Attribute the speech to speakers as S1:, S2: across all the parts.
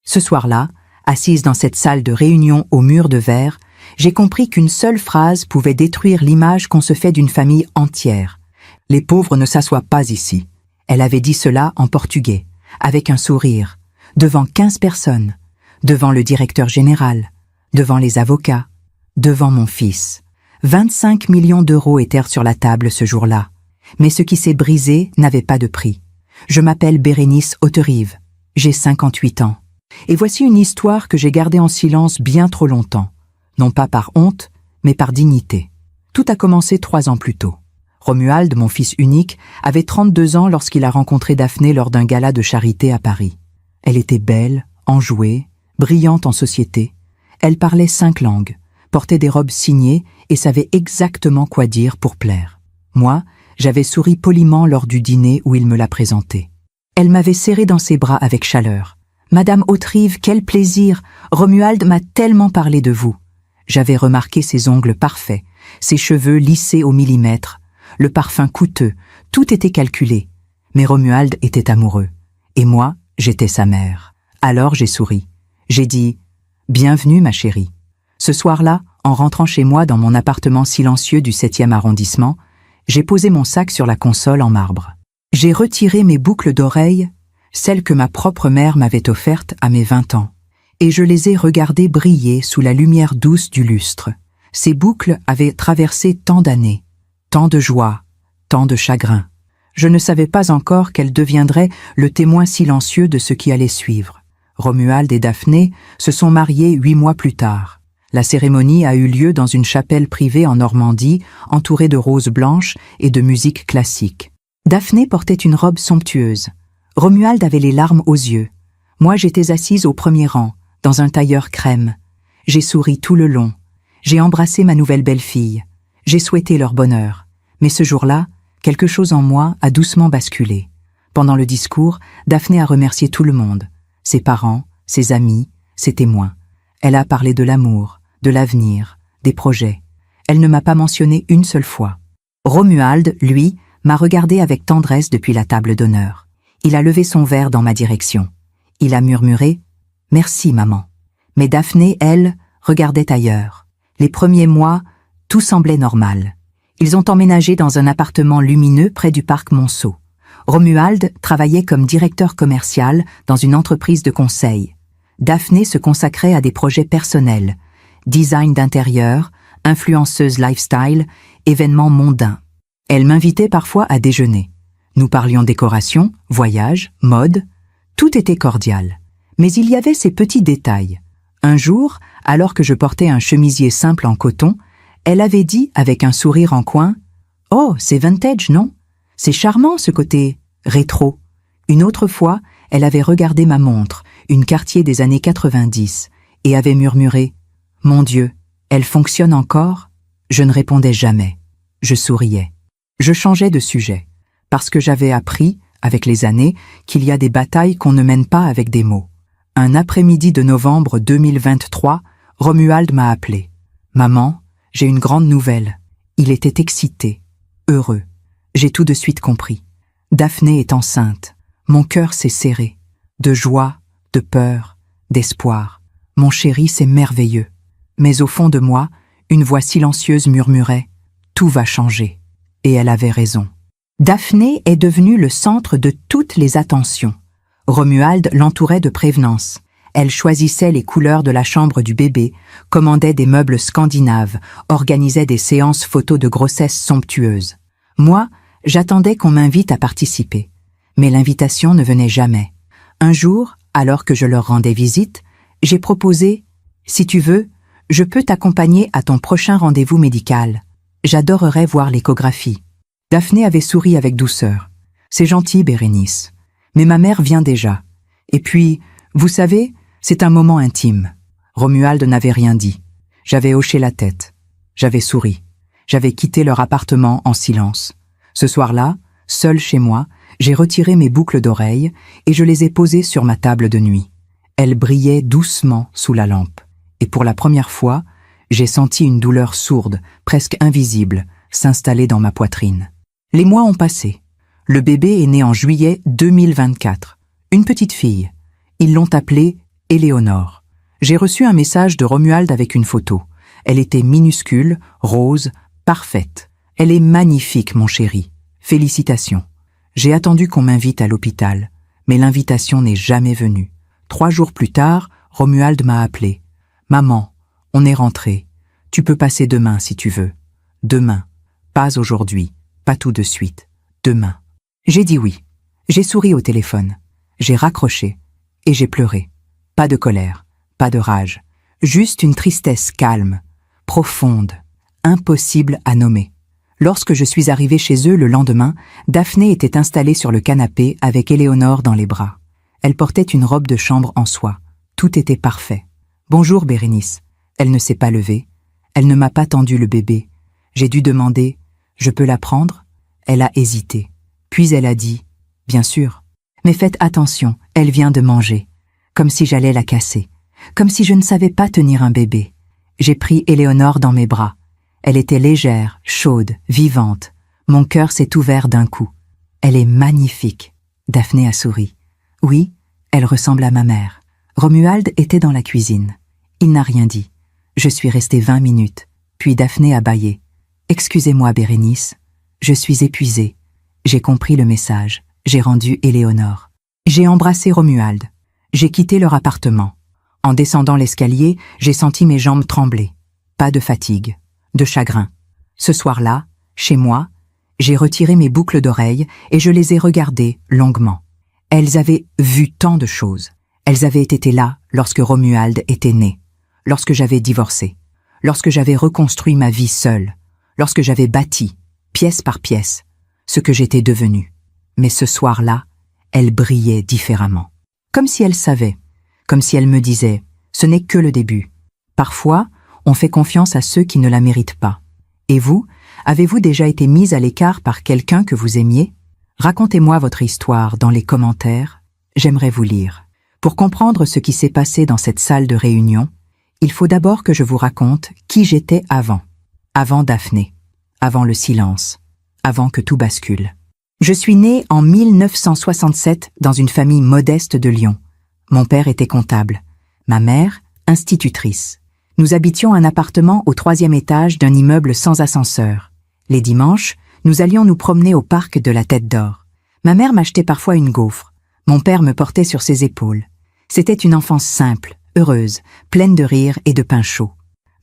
S1: Ce soir-là, assise dans cette salle de réunion aux murs de verre, j'ai compris qu'une seule phrase pouvait détruire l'image qu'on se fait d'une famille entière. « Les pauvres ne s'assoient pas ici ». Elle avait dit cela en portugais, avec un sourire, devant 15 personnes, devant le directeur général, devant les avocats, devant mon fils. 25 millions d'euros étaient sur la table ce jour-là. Mais ce qui s'est brisé n'avait pas de prix. Je m'appelle Bérénice Hauterive. J'ai 58 ans. Et voici une histoire que j'ai gardée en silence bien trop longtemps. Non pas par honte, mais par dignité. Tout a commencé 3 ans plus tôt. Romuald, mon fils unique, avait 32 ans lorsqu'il a rencontré Daphné lors d'un gala de charité à Paris. Elle était belle, enjouée, brillante en société. Elle parlait 5 langues, portait des robes signées et savait exactement quoi dire pour plaire. Moi, j'avais souri poliment lors du dîner où il me l'a présentée. Elle m'avait serré dans ses bras avec chaleur. « Madame Hauterive, quel plaisir! Romuald m'a tellement parlé de vous. » J'avais remarqué ses ongles parfaits, ses cheveux lissés au millimètre, le parfum coûteux, tout était calculé. Mais Romuald était amoureux. Et moi, j'étais sa mère. Alors j'ai souri. J'ai dit « Bienvenue, ma chérie ». Ce soir-là, en rentrant chez moi dans mon appartement silencieux du 7e arrondissement, j'ai posé mon sac sur la console en marbre. J'ai retiré mes boucles d'oreilles, celles que ma propre mère m'avait offertes à mes 20 ans, et je les ai regardées briller sous la lumière douce du lustre. Ces boucles avaient traversé tant d'années, tant de joie, tant de chagrin. Je ne savais pas encore qu'elles deviendraient le témoin silencieux de ce qui allait suivre. Romuald et Daphné se sont mariés 8 mois plus tard. La cérémonie a eu lieu dans une chapelle privée en Normandie, entourée de roses blanches et de musique classique. Daphné portait une robe somptueuse. Romuald avait les larmes aux yeux. Moi, j'étais assise au premier rang, dans un tailleur crème. J'ai souri tout le long. J'ai embrassé ma nouvelle belle-fille. J'ai souhaité leur bonheur. Mais ce jour-là, quelque chose en moi a doucement basculé. Pendant le discours, Daphné a remercié tout le monde. Ses parents, ses amis, ses témoins. Elle a parlé de l'amour, de l'avenir, des projets. Elle ne m'a pas mentionné une seule fois. Romuald, lui, m'a regardé avec tendresse depuis la table d'honneur. Il a levé son verre dans ma direction. Il a murmuré « Merci, maman ». Mais Daphné, elle, regardait ailleurs. Les premiers mois, tout semblait normal. Ils ont emménagé dans un appartement lumineux près du parc Monceau. Romuald travaillait comme directeur commercial dans une entreprise de conseil. Daphné se consacrait à des projets personnels, design d'intérieur, influenceuse lifestyle, événements mondains. Elle m'invitait parfois à déjeuner. Nous parlions décoration, voyage, mode, tout était cordial. Mais il y avait ces petits détails. Un jour, alors que je portais un chemisier simple en coton, elle avait dit avec un sourire en coin « Oh, c'est vintage, non? C'est charmant ce côté rétro. » Une autre fois, elle avait regardé ma montre, une Cartier des années 90, et avait murmuré « Mon Dieu, elle fonctionne encore ?» Je ne répondais jamais. Je souriais. Je changeais de sujet, parce que j'avais appris, avec les années, qu'il y a des batailles qu'on ne mène pas avec des mots. Un après-midi de novembre 2023, Romuald m'a appelé. « Maman, j'ai une grande nouvelle. » Il était excité, heureux. J'ai tout de suite compris. Daphné est enceinte. Mon cœur s'est serré. De joie, de peur, d'espoir. Mon chéri, c'est merveilleux. Mais au fond de moi, une voix silencieuse murmurait « Tout va changer ». Et elle avait raison. Daphné est devenue le centre de toutes les attentions. Romuald l'entourait de prévenance. Elle choisissait les couleurs de la chambre du bébé, commandait des meubles scandinaves, organisait des séances photos de grossesse somptueuses. Moi, j'attendais qu'on m'invite à participer. Mais l'invitation ne venait jamais. Un jour, alors que je leur rendais visite, j'ai proposé « Si tu veux, je peux t'accompagner à ton prochain rendez-vous médical. J'adorerais voir l'échographie. » Daphné avait souri avec douceur. « C'est gentil, Bérénice. Mais ma mère vient déjà. Et puis, vous savez, c'est un moment intime. » Romuald n'avait rien dit. J'avais hoché la tête. J'avais souri. J'avais quitté leur appartement en silence. Ce soir-là, seul chez moi, j'ai retiré mes boucles d'oreilles et je les ai posées sur ma table de nuit. Elles brillaient doucement sous la lampe. Et pour la première fois, j'ai senti une douleur sourde, presque invisible, s'installer dans ma poitrine. Les mois ont passé. Le bébé est né en juillet 2024. Une petite fille. Ils l'ont appelée Éléonore. J'ai reçu un message de Romuald avec une photo. Elle était minuscule, rose, parfaite. Elle est magnifique, mon chéri. Félicitations. J'ai attendu qu'on m'invite à l'hôpital, mais l'invitation n'est jamais venue. 3 jours plus tard, Romuald m'a appelé. « Maman, on est rentré. Tu peux passer demain si tu veux. Demain. Pas aujourd'hui. Pas tout de suite. Demain. » J'ai dit oui. J'ai souri au téléphone. J'ai raccroché. Et j'ai pleuré. Pas de colère. Pas de rage. Juste une tristesse calme, profonde, impossible à nommer. Lorsque je suis arrivée chez eux le lendemain, Daphné était installée sur le canapé avec Éléonore dans les bras. Elle portait une robe de chambre en soie. Tout était parfait. « Bonjour, Bérénice. » Elle ne s'est pas levée. Elle ne m'a pas tendu le bébé. J'ai dû demander « Je peux la prendre ?» Elle a hésité. Puis elle a dit « Bien sûr. Mais faites attention, elle vient de manger. » Comme si j'allais la casser. Comme si je ne savais pas tenir un bébé. J'ai pris Éléonore dans mes bras. Elle était légère, chaude, vivante. Mon cœur s'est ouvert d'un coup. Elle est magnifique. Daphné a souri. Oui, elle ressemble à ma mère. Romuald était dans la cuisine. Il n'a rien dit. Je suis restée 20 minutes. Puis Daphné a bâillé. « Excusez-moi, Bérénice. Je suis épuisée. » J'ai compris le message. J'ai rendu Éléonore. J'ai embrassé Romuald. J'ai quitté leur appartement. En descendant l'escalier, j'ai senti mes jambes trembler. Pas de fatigue, de chagrin. Ce soir-là, chez moi, j'ai retiré mes boucles d'oreilles et je les ai regardées longuement. Elles avaient vu tant de choses. Elles avaient été là lorsque Romuald était né, lorsque j'avais divorcé, lorsque j'avais reconstruit ma vie seule, lorsque j'avais bâti, pièce par pièce, ce que j'étais devenue. Mais ce soir-là, elles brillaient différemment. Comme si elles savaient. Comme si elle me disait « Ce n'est que le début. » Parfois, on fait confiance à ceux qui ne la méritent pas. Et vous, avez-vous déjà été mise à l'écart par quelqu'un que vous aimiez? Racontez-moi votre histoire dans les commentaires. J'aimerais vous lire. Pour comprendre ce qui s'est passé dans cette salle de réunion, il faut d'abord que je vous raconte qui j'étais avant. Avant Daphné. Avant le silence. Avant que tout bascule. Je suis née en 1967 dans une famille modeste de Lyon. Mon père était comptable, ma mère, institutrice. Nous habitions un appartement au 3e étage d'un immeuble sans ascenseur. Les dimanches, nous allions nous promener au parc de la Tête d'Or. Ma mère m'achetait parfois une gaufre. Mon père me portait sur ses épaules. C'était une enfance simple, heureuse, pleine de rire et de pain chaud.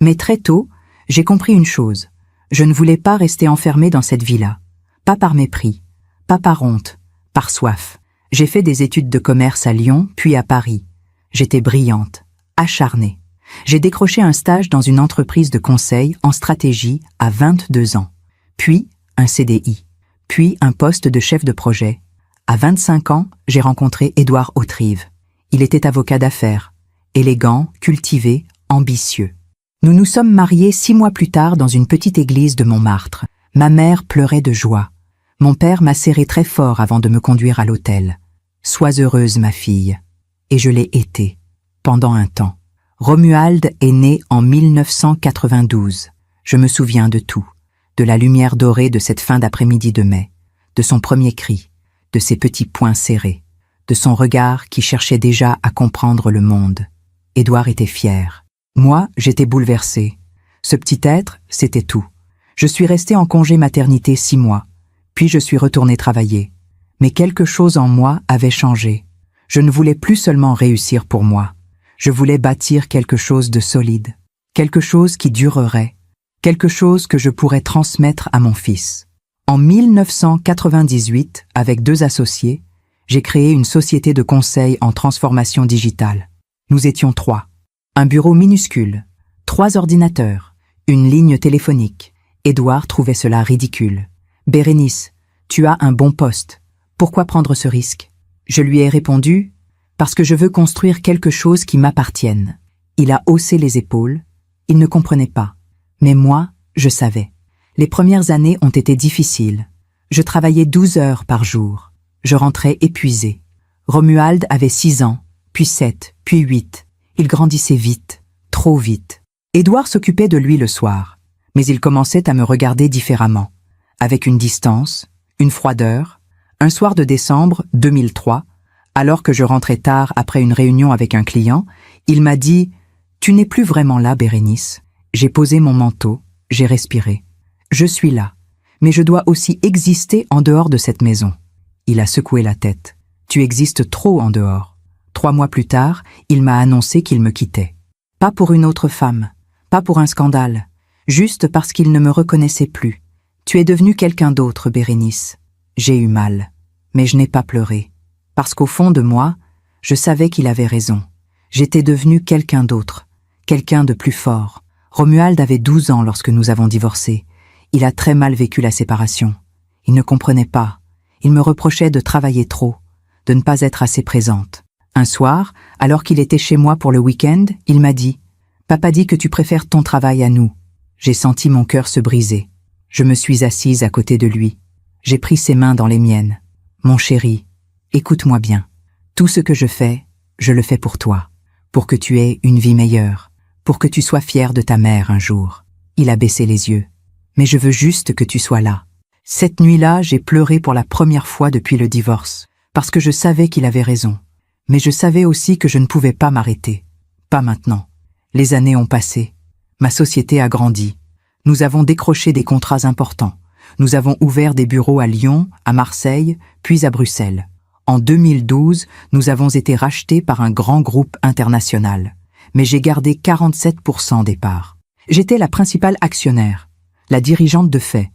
S1: Mais très tôt, j'ai compris une chose. Je ne voulais pas rester enfermée dans cette vie-là. Pas par mépris, pas par honte, par soif. J'ai fait des études de commerce à Lyon, puis à Paris. J'étais brillante, acharnée. J'ai décroché un stage dans une entreprise de conseil en stratégie à 22 ans. Puis un CDI. Puis un poste de chef de projet. À 25 ans, j'ai rencontré Édouard Autrive. Il était avocat d'affaires, élégant, cultivé, ambitieux. Nous nous sommes mariés 6 mois plus tard dans une petite église de Montmartre. Ma mère pleurait de joie. Mon père m'a serré très fort avant de me conduire à l'hôtel. « Sois heureuse, ma fille. » Et je l'ai été, pendant un temps. Romuald est né en 1992. Je me souviens de tout, de la lumière dorée de cette fin d'après-midi de mai, de son premier cri, de ses petits poings serrés, de son regard qui cherchait déjà à comprendre le monde. Édouard était fier. Moi, j'étais bouleversée. Ce petit être, c'était tout. Je suis restée en congé maternité 6 mois. Puis je suis retournée travailler. Mais quelque chose en moi avait changé. Je ne voulais plus seulement réussir pour moi. Je voulais bâtir quelque chose de solide, quelque chose qui durerait, quelque chose que je pourrais transmettre à mon fils. En 1998, avec 2 associés, j'ai créé une société de conseil en transformation digitale. Nous étions 3. Un bureau minuscule, 3 ordinateurs, une ligne téléphonique. Édouard trouvait cela ridicule. « Bérénice, tu as un bon poste. Pourquoi prendre ce risque ?» Je lui ai répondu « Parce que je veux construire quelque chose qui m'appartienne. » Il a haussé les épaules. Il ne comprenait pas. Mais moi, je savais. Les premières années ont été difficiles. Je travaillais 12 heures par jour. Je rentrais épuisée. Romuald avait 6 ans, puis 7, puis 8. Il grandissait vite, trop vite. Édouard s'occupait de lui le soir, mais il commençait à me regarder différemment. Avec une distance, une froideur. Un soir de décembre 2003, Alors que je rentrais tard après une réunion avec un client, il m'a dit « Tu n'es plus vraiment là, Bérénice ». J'ai posé mon manteau, j'ai respiré. Je suis là, mais je dois aussi exister en dehors de cette maison. Il a secoué la tête. Tu existes trop en dehors. 3 mois plus tard, il m'a annoncé qu'il me quittait. Pas pour une autre femme, pas pour un scandale, juste parce qu'il ne me reconnaissait plus. Tu es devenue quelqu'un d'autre, Bérénice. J'ai eu mal, mais je n'ai pas pleuré. Parce qu'au fond de moi, je savais qu'il avait raison. J'étais devenue quelqu'un d'autre, quelqu'un de plus fort. Romuald avait 12 ans lorsque nous avons divorcé. Il a très mal vécu la séparation. Il ne comprenait pas. Il me reprochait de travailler trop, de ne pas être assez présente. Un soir, alors qu'il était chez moi pour le week-end, il m'a dit « Papa dit que tu préfères ton travail à nous ». J'ai senti mon cœur se briser. Je me suis assise à côté de lui. J'ai pris ses mains dans les miennes. « Mon chéri, écoute-moi bien. Tout ce que je le fais pour toi, pour que tu aies une vie meilleure, pour que tu sois fier de ta mère un jour. » Il a baissé les yeux. « Mais je veux juste que tu sois là. » Cette nuit-là, j'ai pleuré pour la première fois depuis le divorce, parce que je savais qu'il avait raison. Mais je savais aussi que je ne pouvais pas m'arrêter. Pas maintenant. Les années ont passé. Ma société a grandi. Nous avons décroché des contrats importants. Nous avons ouvert des bureaux à Lyon, à Marseille, puis à Bruxelles. En 2012, nous avons été rachetés par un grand groupe international. Mais j'ai gardé 47% des parts. J'étais la principale actionnaire, la dirigeante de fait.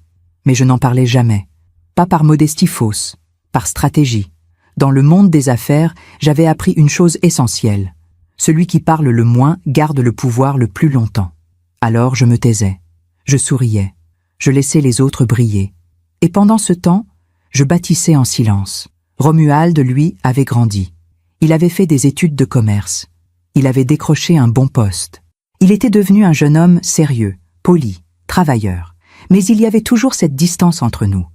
S1: Mais je n'en parlais jamais. Pas par modestie fausse, par stratégie. Dans le monde des affaires, j'avais appris une chose essentielle. Celui qui parle le moins garde le pouvoir le plus longtemps. Alors je me taisais. Je souriais. Je laissais les autres briller. Et pendant ce temps, je bâtissais en silence. Romuald, lui, avait grandi. Il avait fait des études de commerce. Il avait décroché un bon poste. Il était devenu un jeune homme sérieux, poli, travailleur. Mais il y avait toujours cette distance entre nous,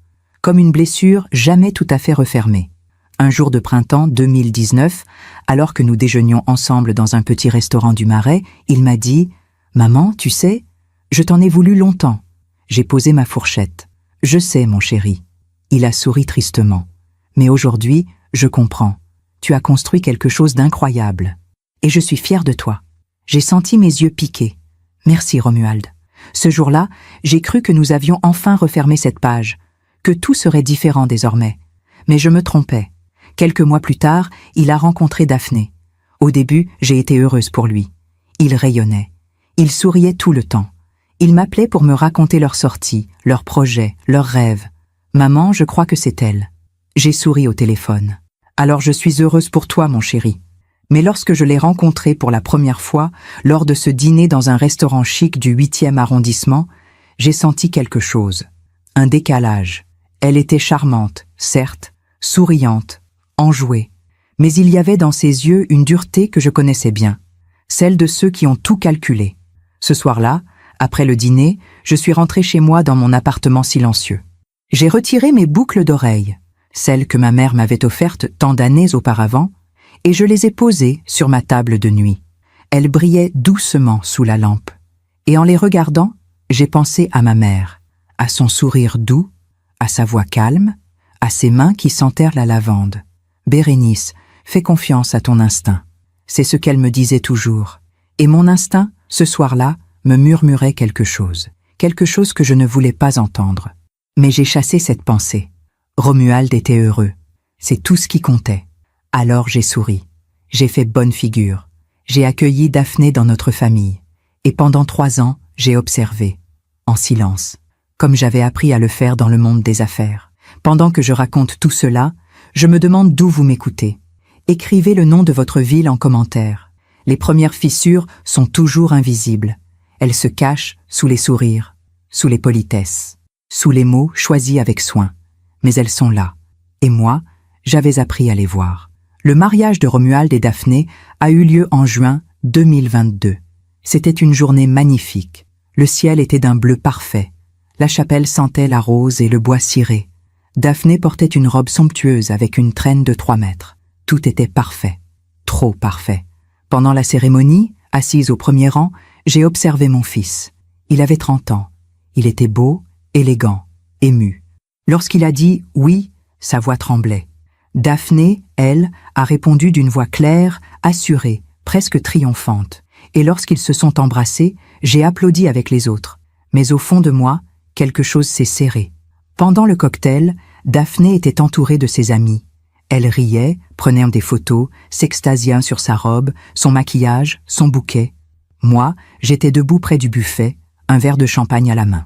S1: comme une blessure jamais tout à fait refermée. Un jour de printemps 2019, alors que nous déjeunions ensemble dans un petit restaurant du Marais, il m'a dit « Maman, tu sais, je t'en ai voulu longtemps. » J'ai posé ma fourchette. « Je sais, mon chéri. » Il a souri tristement. « Mais aujourd'hui, je comprends. Tu as construit quelque chose d'incroyable. Et je suis fière de toi. » J'ai senti mes yeux piquer. « Merci, Romuald. » Ce jour-là, j'ai cru que nous avions enfin refermé cette page, que tout serait différent désormais. Mais je me trompais. Quelques mois plus tard, il a rencontré Daphné. Au début, j'ai été heureuse pour lui. Il rayonnait. Il souriait tout le temps. Il m'appelait pour me raconter leurs sorties, leurs projets, leurs rêves. « Maman, je crois que c'est elle. » J'ai souri au téléphone. « Alors je suis heureuse pour toi, mon chéri. » Mais lorsque je l'ai rencontrée pour la première fois, lors de ce dîner dans un restaurant chic du 8e arrondissement, j'ai senti quelque chose. Un décalage. Elle était charmante, certes, souriante, enjouée. Mais il y avait dans ses yeux une dureté que je connaissais bien, celle de ceux qui ont tout calculé. Ce soir-là, après le dîner, je suis rentrée chez moi dans mon appartement silencieux. J'ai retiré mes boucles d'oreilles, celles que ma mère m'avait offertes tant d'années auparavant, et je les ai posées sur ma table de nuit. Elles brillaient doucement sous la lampe. Et en les regardant, j'ai pensé à ma mère, à son sourire doux, à sa voix calme, à ses mains qui sentèrent la lavande. « Bérénice, fais confiance à ton instinct. » C'est ce qu'elle me disait toujours. Et mon instinct, ce soir-là, me murmurait quelque chose que je ne voulais pas entendre. Mais j'ai chassé cette pensée. Romuald était heureux. C'est tout ce qui comptait. Alors j'ai souri. J'ai fait bonne figure. J'ai accueilli Daphné dans notre famille. Et pendant 3 ans, j'ai observé, en silence, comme j'avais appris à le faire dans le monde des affaires. Pendant que je raconte tout cela, je me demande d'où vous m'écoutez. Écrivez le nom de votre ville en commentaire. Les premières fissures sont toujours invisibles. Elles se cachent sous les sourires, sous les politesses, sous les mots choisis avec soin. Mais elles sont là. Et moi, j'avais appris à les voir. Le mariage de Romuald et Daphné a eu lieu en juin 2022. C'était une journée magnifique. Le ciel était d'un bleu parfait. La chapelle sentait la rose et le bois ciré. Daphné portait une robe somptueuse avec une traîne de 3 mètres. Tout était parfait. Trop parfait. Pendant la cérémonie, assise au premier rang, j'ai observé mon fils. Il avait 30 ans. Il était beau, élégant, ému. Lorsqu'il a dit « oui », sa voix tremblait. Daphné, Elle a répondu d'une voix claire, assurée, presque triomphante. Et lorsqu'ils se sont embrassés, j'ai applaudi avec les autres. Mais au fond de moi, quelque chose s'est serré. Pendant le cocktail, Daphné était entourée de ses amis. Elle riait, prenait des photos, s'extasiait sur sa robe, son maquillage, son bouquet. Moi, j'étais debout près du buffet, un verre de champagne à la main.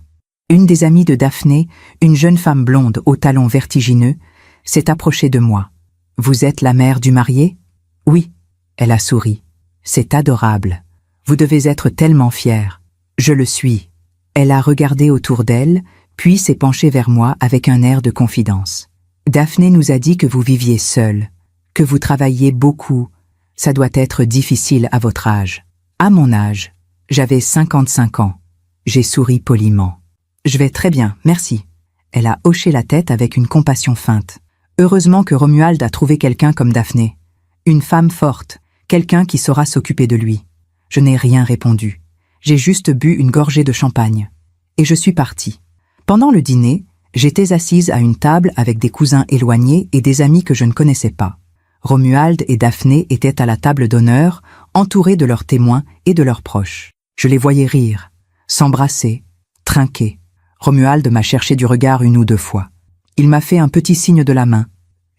S1: Une des amies de Daphné, une jeune femme blonde aux talons vertigineux, s'est approchée de moi. « Vous êtes la mère du marié ?» ?»« Oui. » Elle a souri. « C'est adorable. Vous devez être tellement fière. »« Je le suis. » Elle a regardé autour d'elle, puis s'est penchée vers moi avec un air de confidence. « Daphné nous a dit que vous viviez seule, que vous travailliez beaucoup. Ça doit être difficile à votre âge. » À mon âge, j'avais 55 ans. J'ai souri poliment. « Je vais très bien, merci. » Elle a hoché la tête avec une compassion feinte. Heureusement que Romuald a trouvé quelqu'un comme Daphné. Une femme forte, quelqu'un qui saura s'occuper de lui. Je n'ai rien répondu. J'ai juste bu une gorgée de champagne. Et je suis partie. Pendant le dîner, j'étais assise à une table avec des cousins éloignés et des amis que je ne connaissais pas. Romuald et Daphné étaient à la table d'honneur, entourés de leurs témoins et de leurs proches. Je les voyais rire, s'embrasser, trinquer. Romuald m'a cherché du regard une ou deux fois. Il m'a fait un petit signe de la main.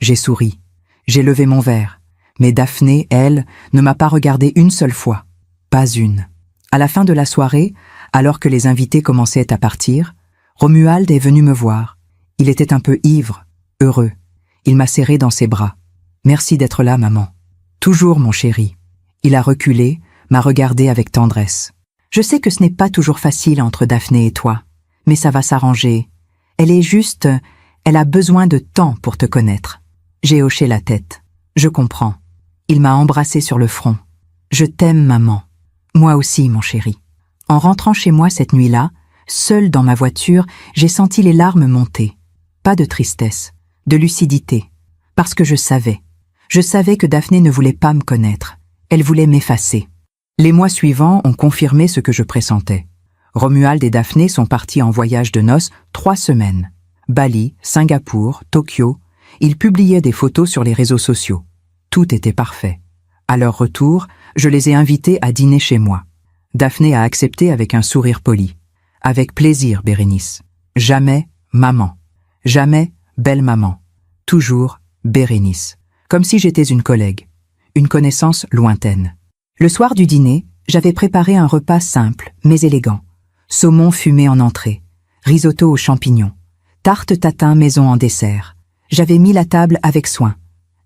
S1: J'ai souri. J'ai levé mon verre. Mais Daphné, elle, ne m'a pas regardé une seule fois. Pas une. À la fin de la soirée, alors que les invités commençaient à partir, Romuald est venu me voir. Il était un peu ivre, heureux. Il m'a serré dans ses bras. « Merci d'être là, maman. »« Toujours, mon chéri. » Il a reculé, m'a regardé avec tendresse. « Je sais que ce n'est pas toujours facile entre Daphné et toi, mais ça va s'arranger. Elle est juste... Elle a besoin de temps pour te connaître. » J'ai hoché la tête. « Je comprends. » Il m'a embrassé sur le front. « Je t'aime, maman. »« Moi aussi, mon chéri. » En rentrant chez moi cette nuit-là, seule dans ma voiture, j'ai senti les larmes monter. Pas de tristesse, de lucidité. Parce que je savais. Je savais que Daphné ne voulait pas me connaître. Elle voulait m'effacer. Les mois suivants ont confirmé ce que je pressentais. Romuald et Daphné sont partis en voyage de noces 3 semaines. Bali, Singapour, Tokyo, ils publiaient des photos sur les réseaux sociaux. Tout était parfait. À leur retour, je les ai invités à dîner chez moi. Daphné a accepté avec un sourire poli. « Avec plaisir, Bérénice. Jamais maman. Jamais belle maman. Toujours Bérénice. » Comme si j'étais une collègue, une connaissance lointaine. Le soir du dîner, j'avais préparé un repas simple, mais élégant. Saumon fumé en entrée, risotto aux champignons, tarte tatin maison en dessert. J'avais mis la table avec soin.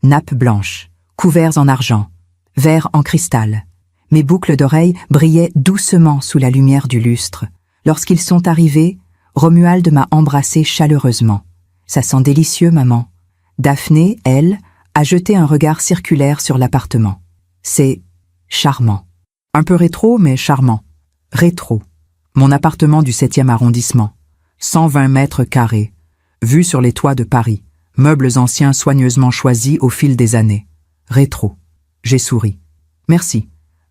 S1: Nappe blanche, couverts en argent, verre en cristal. Mes boucles d'oreilles brillaient doucement sous la lumière du lustre. Lorsqu'ils sont arrivés, Romuald m'a embrassé chaleureusement. « Ça sent délicieux, maman. » Daphné, elle, a jeté un regard circulaire sur l'appartement. C'est charmant. Un peu rétro, mais charmant. Rétro. Mon appartement du 7e arrondissement. 120 mètres carrés. Vue sur les toits de Paris. Meubles anciens soigneusement choisis au fil des années. Rétro. J'ai souri. Merci.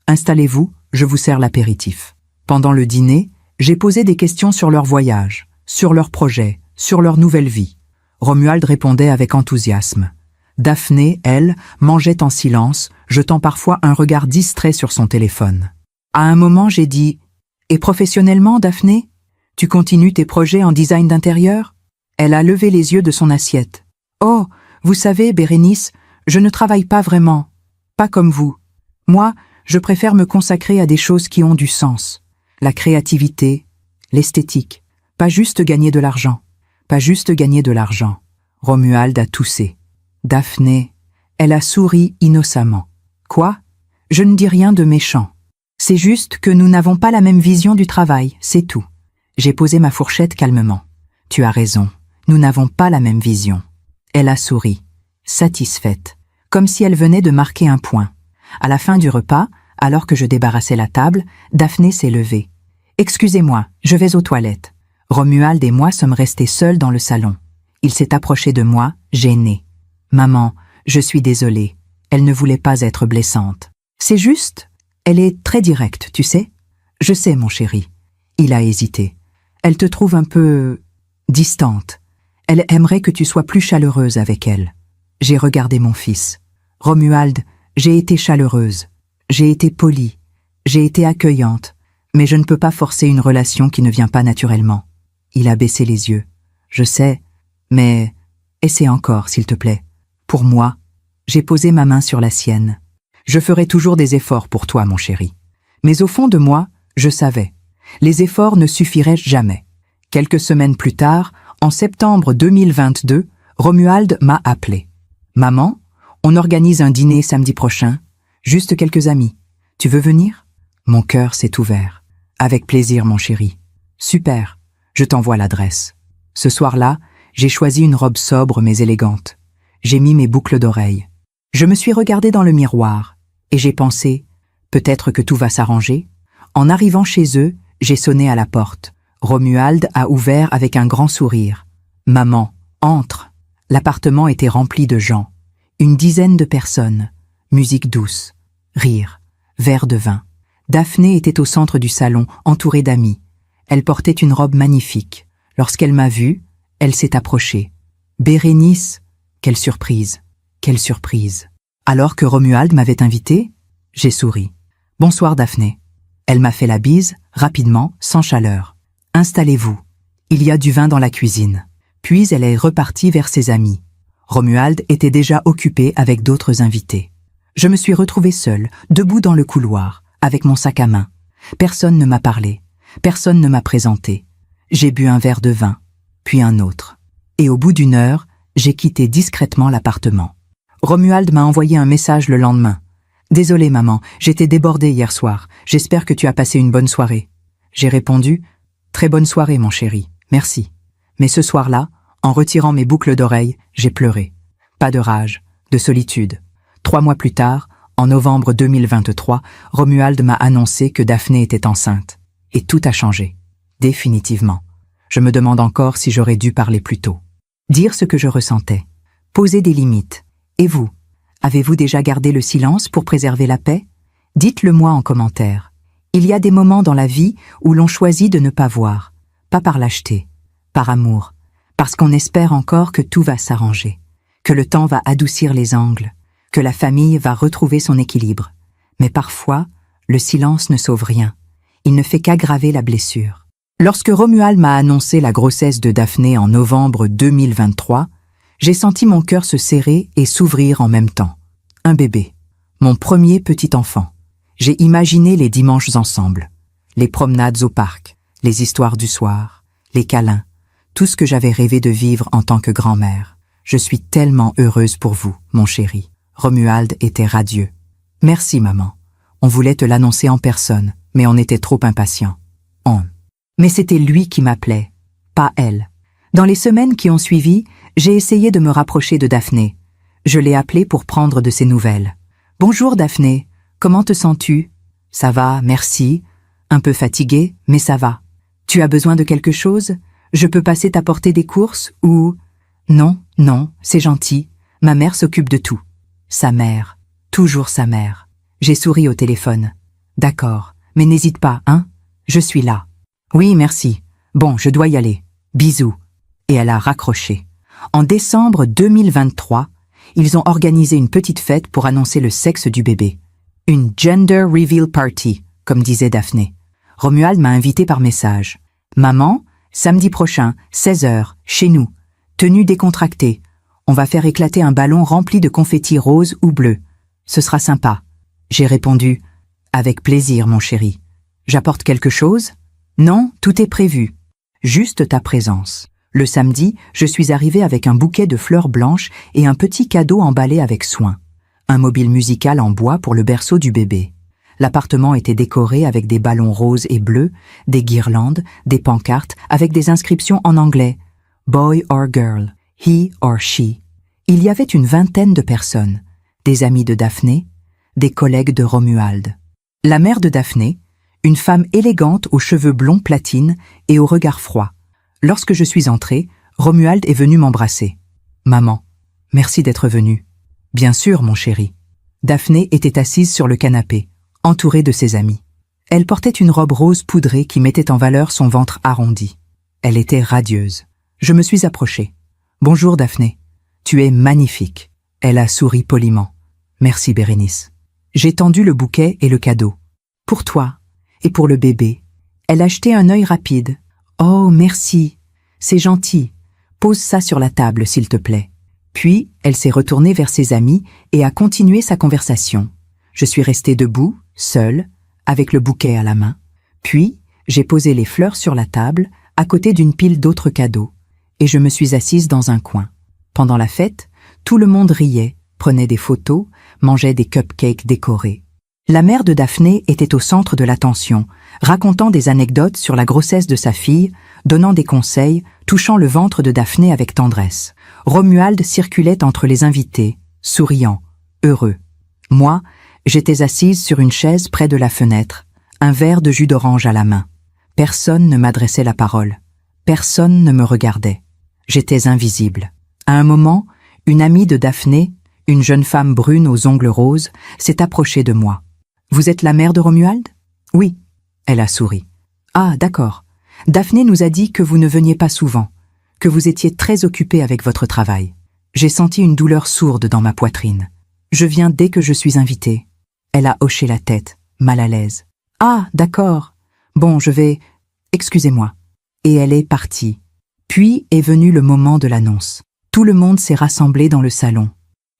S1: Installez-vous, je vous sers l'apéritif. Pendant le dîner, j'ai posé des questions sur leur voyage, sur leurs projets, sur leur nouvelle vie. Romuald répondait avec enthousiasme. Daphné, elle, mangeait en silence, jetant parfois un regard distrait sur son téléphone. À un moment, j'ai dit « Et professionnellement, Daphné, tu continues tes projets en design d'intérieur ?» Elle a levé les yeux de son assiette. « Oh, vous savez, Bérénice, je ne travaille pas vraiment. Pas comme vous. Moi, je préfère me consacrer à des choses qui ont du sens. La créativité, l'esthétique. Pas juste gagner de l'argent. Pas juste gagner de l'argent. » Romuald a toussé. Daphné, elle a souri innocemment. « Quoi ? Je ne dis rien de méchant. C'est juste que nous n'avons pas la même vision du travail, c'est tout. » J'ai posé ma fourchette calmement. « Tu as raison, nous n'avons pas la même vision. » Elle a souri, satisfaite, comme si elle venait de marquer un point. À la fin du repas, alors que je débarrassais la table, Daphné s'est levée. « Excusez-moi, je vais aux toilettes. » Romuald et moi sommes restés seuls dans le salon. Il s'est approché de moi, gêné. « Maman, je suis désolée. Elle ne voulait pas être blessante. C'est juste, elle est très directe, tu sais. »« Je sais, mon chéri. » Il a hésité. « Elle te trouve un peu... distante. Elle aimerait que tu sois plus chaleureuse avec elle. » J'ai regardé mon fils. Romuald, j'ai été chaleureuse, j'ai été polie, j'ai été accueillante, mais je ne peux pas forcer une relation qui ne vient pas naturellement. Il a baissé les yeux. Je sais, mais essaie encore, s'il te plaît. Pour moi, j'ai posé ma main sur la sienne. Je ferai toujours des efforts pour toi, mon chéri. Mais au fond de moi, je savais. Les efforts ne suffiraient jamais. Quelques semaines plus tard, en septembre 2022, Romuald m'a appelé. « Maman, on organise un dîner samedi prochain. Juste quelques amis. Tu veux venir ?» Mon cœur s'est ouvert. « Avec plaisir, mon chéri. »« Super, je t'envoie l'adresse. » Ce soir-là, j'ai choisi une robe sobre mais élégante. J'ai mis mes boucles d'oreilles. Je me suis regardée dans le miroir et j'ai pensé « peut-être que tout va s'arranger ?» En arrivant chez eux, j'ai sonné à la porte. Romuald a ouvert avec un grand sourire. « Maman, entre !» L'appartement était rempli de gens. Une dizaine de personnes. Musique douce. Rire. Verre de vin. Daphné était au centre du salon, entourée d'amis. Elle portait une robe magnifique. Lorsqu'elle m'a vue, elle s'est approchée. « Bérénice !» Quelle surprise! Quelle surprise! Alors que Romuald m'avait invité, j'ai souri. « Bonsoir Daphné. » Elle m'a fait la bise, rapidement, sans chaleur. « Installez-vous. Il y a du vin dans la cuisine. » Puis elle est repartie vers ses amis. Romuald était déjà occupé avec d'autres invités. Je me suis retrouvée seule, debout dans le couloir, avec mon sac à main. Personne ne m'a parlé. Personne ne m'a présenté. J'ai bu un verre de vin, puis un autre. Et au bout d'une heure, j'ai quitté discrètement l'appartement. Romuald m'a envoyé un message le lendemain. « Désolée maman, j'étais débordée hier soir. J'espère que tu as passé une bonne soirée. » J'ai répondu « Très bonne soirée mon chéri, merci. » Mais ce soir-là, en retirant mes boucles d'oreilles, j'ai pleuré. Pas de rage, de solitude. 3 mois plus tard, en novembre 2023, Romuald m'a annoncé que Daphné était enceinte. Et tout a changé. Définitivement. Je me demande encore si j'aurais dû parler plus tôt. Dire ce que je ressentais. Poser des limites. Et vous? Avez-vous déjà gardé le silence pour préserver la paix? Dites-le-moi en commentaire. Il y a des moments dans la vie où l'on choisit de ne pas voir. Pas par lâcheté. Par amour, parce qu'on espère encore que tout va s'arranger, que le temps va adoucir les angles, que la famille va retrouver son équilibre. Mais parfois, le silence ne sauve rien. Il ne fait qu'aggraver la blessure. Lorsque Romuald m'a annoncé la grossesse de Daphné en novembre 2023, j'ai senti mon cœur se serrer et s'ouvrir en même temps. Un bébé, mon premier petit enfant. J'ai imaginé les dimanches ensemble, les promenades au parc, les histoires du soir, les câlins, tout ce que j'avais rêvé de vivre en tant que grand-mère. Je suis tellement heureuse pour vous, mon chéri. Romuald était radieux. Merci, maman. On voulait te l'annoncer en personne, mais on était trop impatients. Mais c'était lui qui m'appelait, pas elle. Dans les semaines qui ont suivi, j'ai essayé de me rapprocher de Daphné. Je l'ai appelée pour prendre de ses nouvelles. « Bonjour Daphné, comment te sens-tu ?»« Ça va, merci. Un peu fatiguée, mais ça va. Tu as besoin de quelque chose ? Je peux passer t'apporter des courses ou... » « Non, non, c'est gentil. Ma mère s'occupe de tout. » Sa mère. Toujours sa mère. J'ai souri au téléphone. « D'accord, mais n'hésite pas, hein ? Je suis là. »« Oui, merci. Bon, je dois y aller. Bisous. » Et elle a raccroché. En décembre 2023, ils ont organisé une petite fête pour annoncer le sexe du bébé. Une gender reveal party, comme disait Daphné. Romuald m'a invité par message. « Maman, samedi prochain, 16h, chez nous. Tenue décontractée. On va faire éclater un ballon rempli de confettis rose ou bleu. Ce sera sympa. » J'ai répondu « Avec plaisir, mon chéri. J'apporte quelque chose ? Non, tout est prévu. Juste ta présence. » Le samedi, je suis arrivée avec un bouquet de fleurs blanches et un petit cadeau emballé avec soin. Un mobile musical en bois pour le berceau du bébé. L'appartement était décoré avec des ballons roses et bleus, des guirlandes, des pancartes avec des inscriptions en anglais. Boy or girl, he or she. Il y avait une vingtaine de personnes, des amis de Daphné, des collègues de Romuald. La mère de Daphné, une femme élégante aux cheveux blonds platine et au regard froid. Lorsque je suis entrée, Romuald est venu m'embrasser. « Maman, merci d'être venue. »« Bien sûr, mon chéri. » Daphné était assise sur le canapé, entourée de ses amis. Elle portait une robe rose poudrée qui mettait en valeur son ventre arrondi. Elle était radieuse. Je me suis approchée. « Bonjour Daphné, tu es magnifique. » Elle a souri poliment. « Merci Bérénice. J'ai tendu le bouquet et le cadeau. Pour toi. Et pour le bébé. Elle a jeté un œil rapide. Oh, merci. C'est gentil. Pose ça sur la table, s'il te plaît. Puis, elle s'est retournée vers ses amis et a continué sa conversation. Je suis restée debout, seule, avec le bouquet à la main. Puis, j'ai posé les fleurs sur la table, à côté d'une pile d'autres cadeaux, et je me suis assise dans un coin. Pendant la fête, tout le monde riait, prenait des photos, mangeait des cupcakes décorés. La mère de Daphné était au centre de l'attention, racontant des anecdotes sur la grossesse de sa fille, donnant des conseils, touchant le ventre de Daphné avec tendresse. Romuald circulait entre les invités, souriant, heureux. Moi, j'étais assise sur une chaise près de la fenêtre, un verre de jus d'orange à la main. Personne ne m'adressait la parole. Personne ne me regardait. J'étais invisible. À un moment, une amie de Daphné, une jeune femme brune aux ongles roses, s'est approchée de moi. « Vous êtes la mère de Romuald ?»« Oui. » Elle a souri. « Ah, d'accord. Daphné nous a dit que vous ne veniez pas souvent, que vous étiez très occupée avec votre travail. J'ai senti une douleur sourde dans ma poitrine. Je viens dès que je suis invitée. » Elle a hoché la tête, mal à l'aise. « Ah, d'accord. Bon, je vais... Excusez-moi. » Et elle est partie. Puis est venu le moment de l'annonce. Tout le monde s'est rassemblé dans le salon.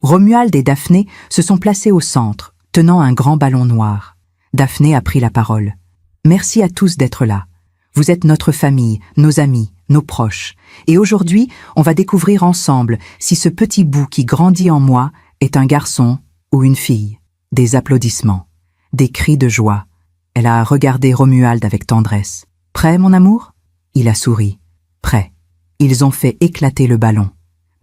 S1: Romuald et Daphné se sont placés au centre, tenant un grand ballon noir. Daphné a pris la parole. « Merci à tous d'être là. Vous êtes notre famille, nos amis, nos proches. Et aujourd'hui, on va découvrir ensemble si ce petit bout qui grandit en moi est un garçon ou une fille. » Des applaudissements, des cris de joie. Elle a regardé Romuald avec tendresse. « Prêt, mon amour ?» Il a souri. « Prêt. » Ils ont fait éclater le ballon.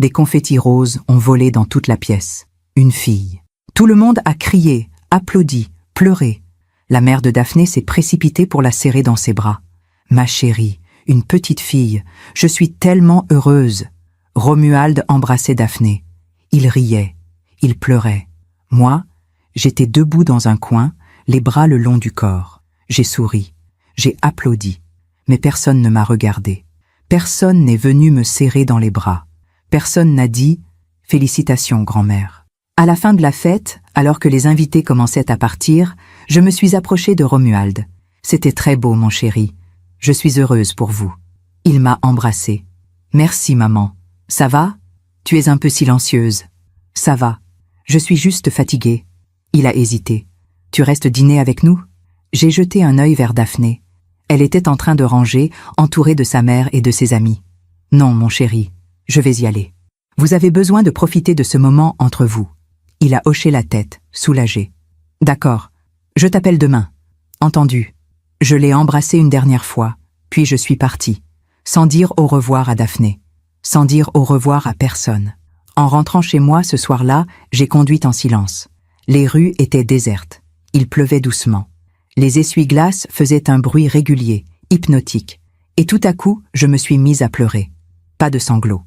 S1: Des confettis roses ont volé dans toute la pièce. Une fille. Tout le monde a crié, applaudi, pleuré. La mère de Daphné s'est précipitée pour la serrer dans ses bras. « Ma chérie, une petite fille, je suis tellement heureuse. » Romuald embrassait Daphné. Il riait, il pleurait. Moi, j'étais debout dans un coin, les bras le long du corps. J'ai souri, j'ai applaudi, mais personne ne m'a regardé. Personne n'est venu me serrer dans les bras. Personne n'a dit « Félicitations, grand-mère ». À la fin de la fête, alors que les invités commençaient à partir, je me suis approchée de Romuald. « C'était très beau, mon chéri. Je suis heureuse pour vous. » Il m'a embrassée. « Merci, maman. Ça va ? Tu es un peu silencieuse. »« Ça va. Je suis juste fatiguée. » Il a hésité. « Tu restes dîner avec nous ?» J'ai jeté un œil vers Daphné. Elle était en train de ranger, entourée de sa mère et de ses amis. « Non, mon chéri, je vais y aller. Vous avez besoin de profiter de ce moment entre vous. » Il a hoché la tête, soulagé. « D'accord, je t'appelle demain. » « Entendu. » Je l'ai embrassé une dernière fois, puis je suis partie, sans dire au revoir à Daphné, sans dire au revoir à personne. En rentrant chez moi ce soir-là, j'ai conduit en silence. Les rues étaient désertes. Il pleuvait doucement. Les essuie-glaces faisaient un bruit régulier, hypnotique. Et tout à coup, je me suis mise à pleurer. Pas de sanglots.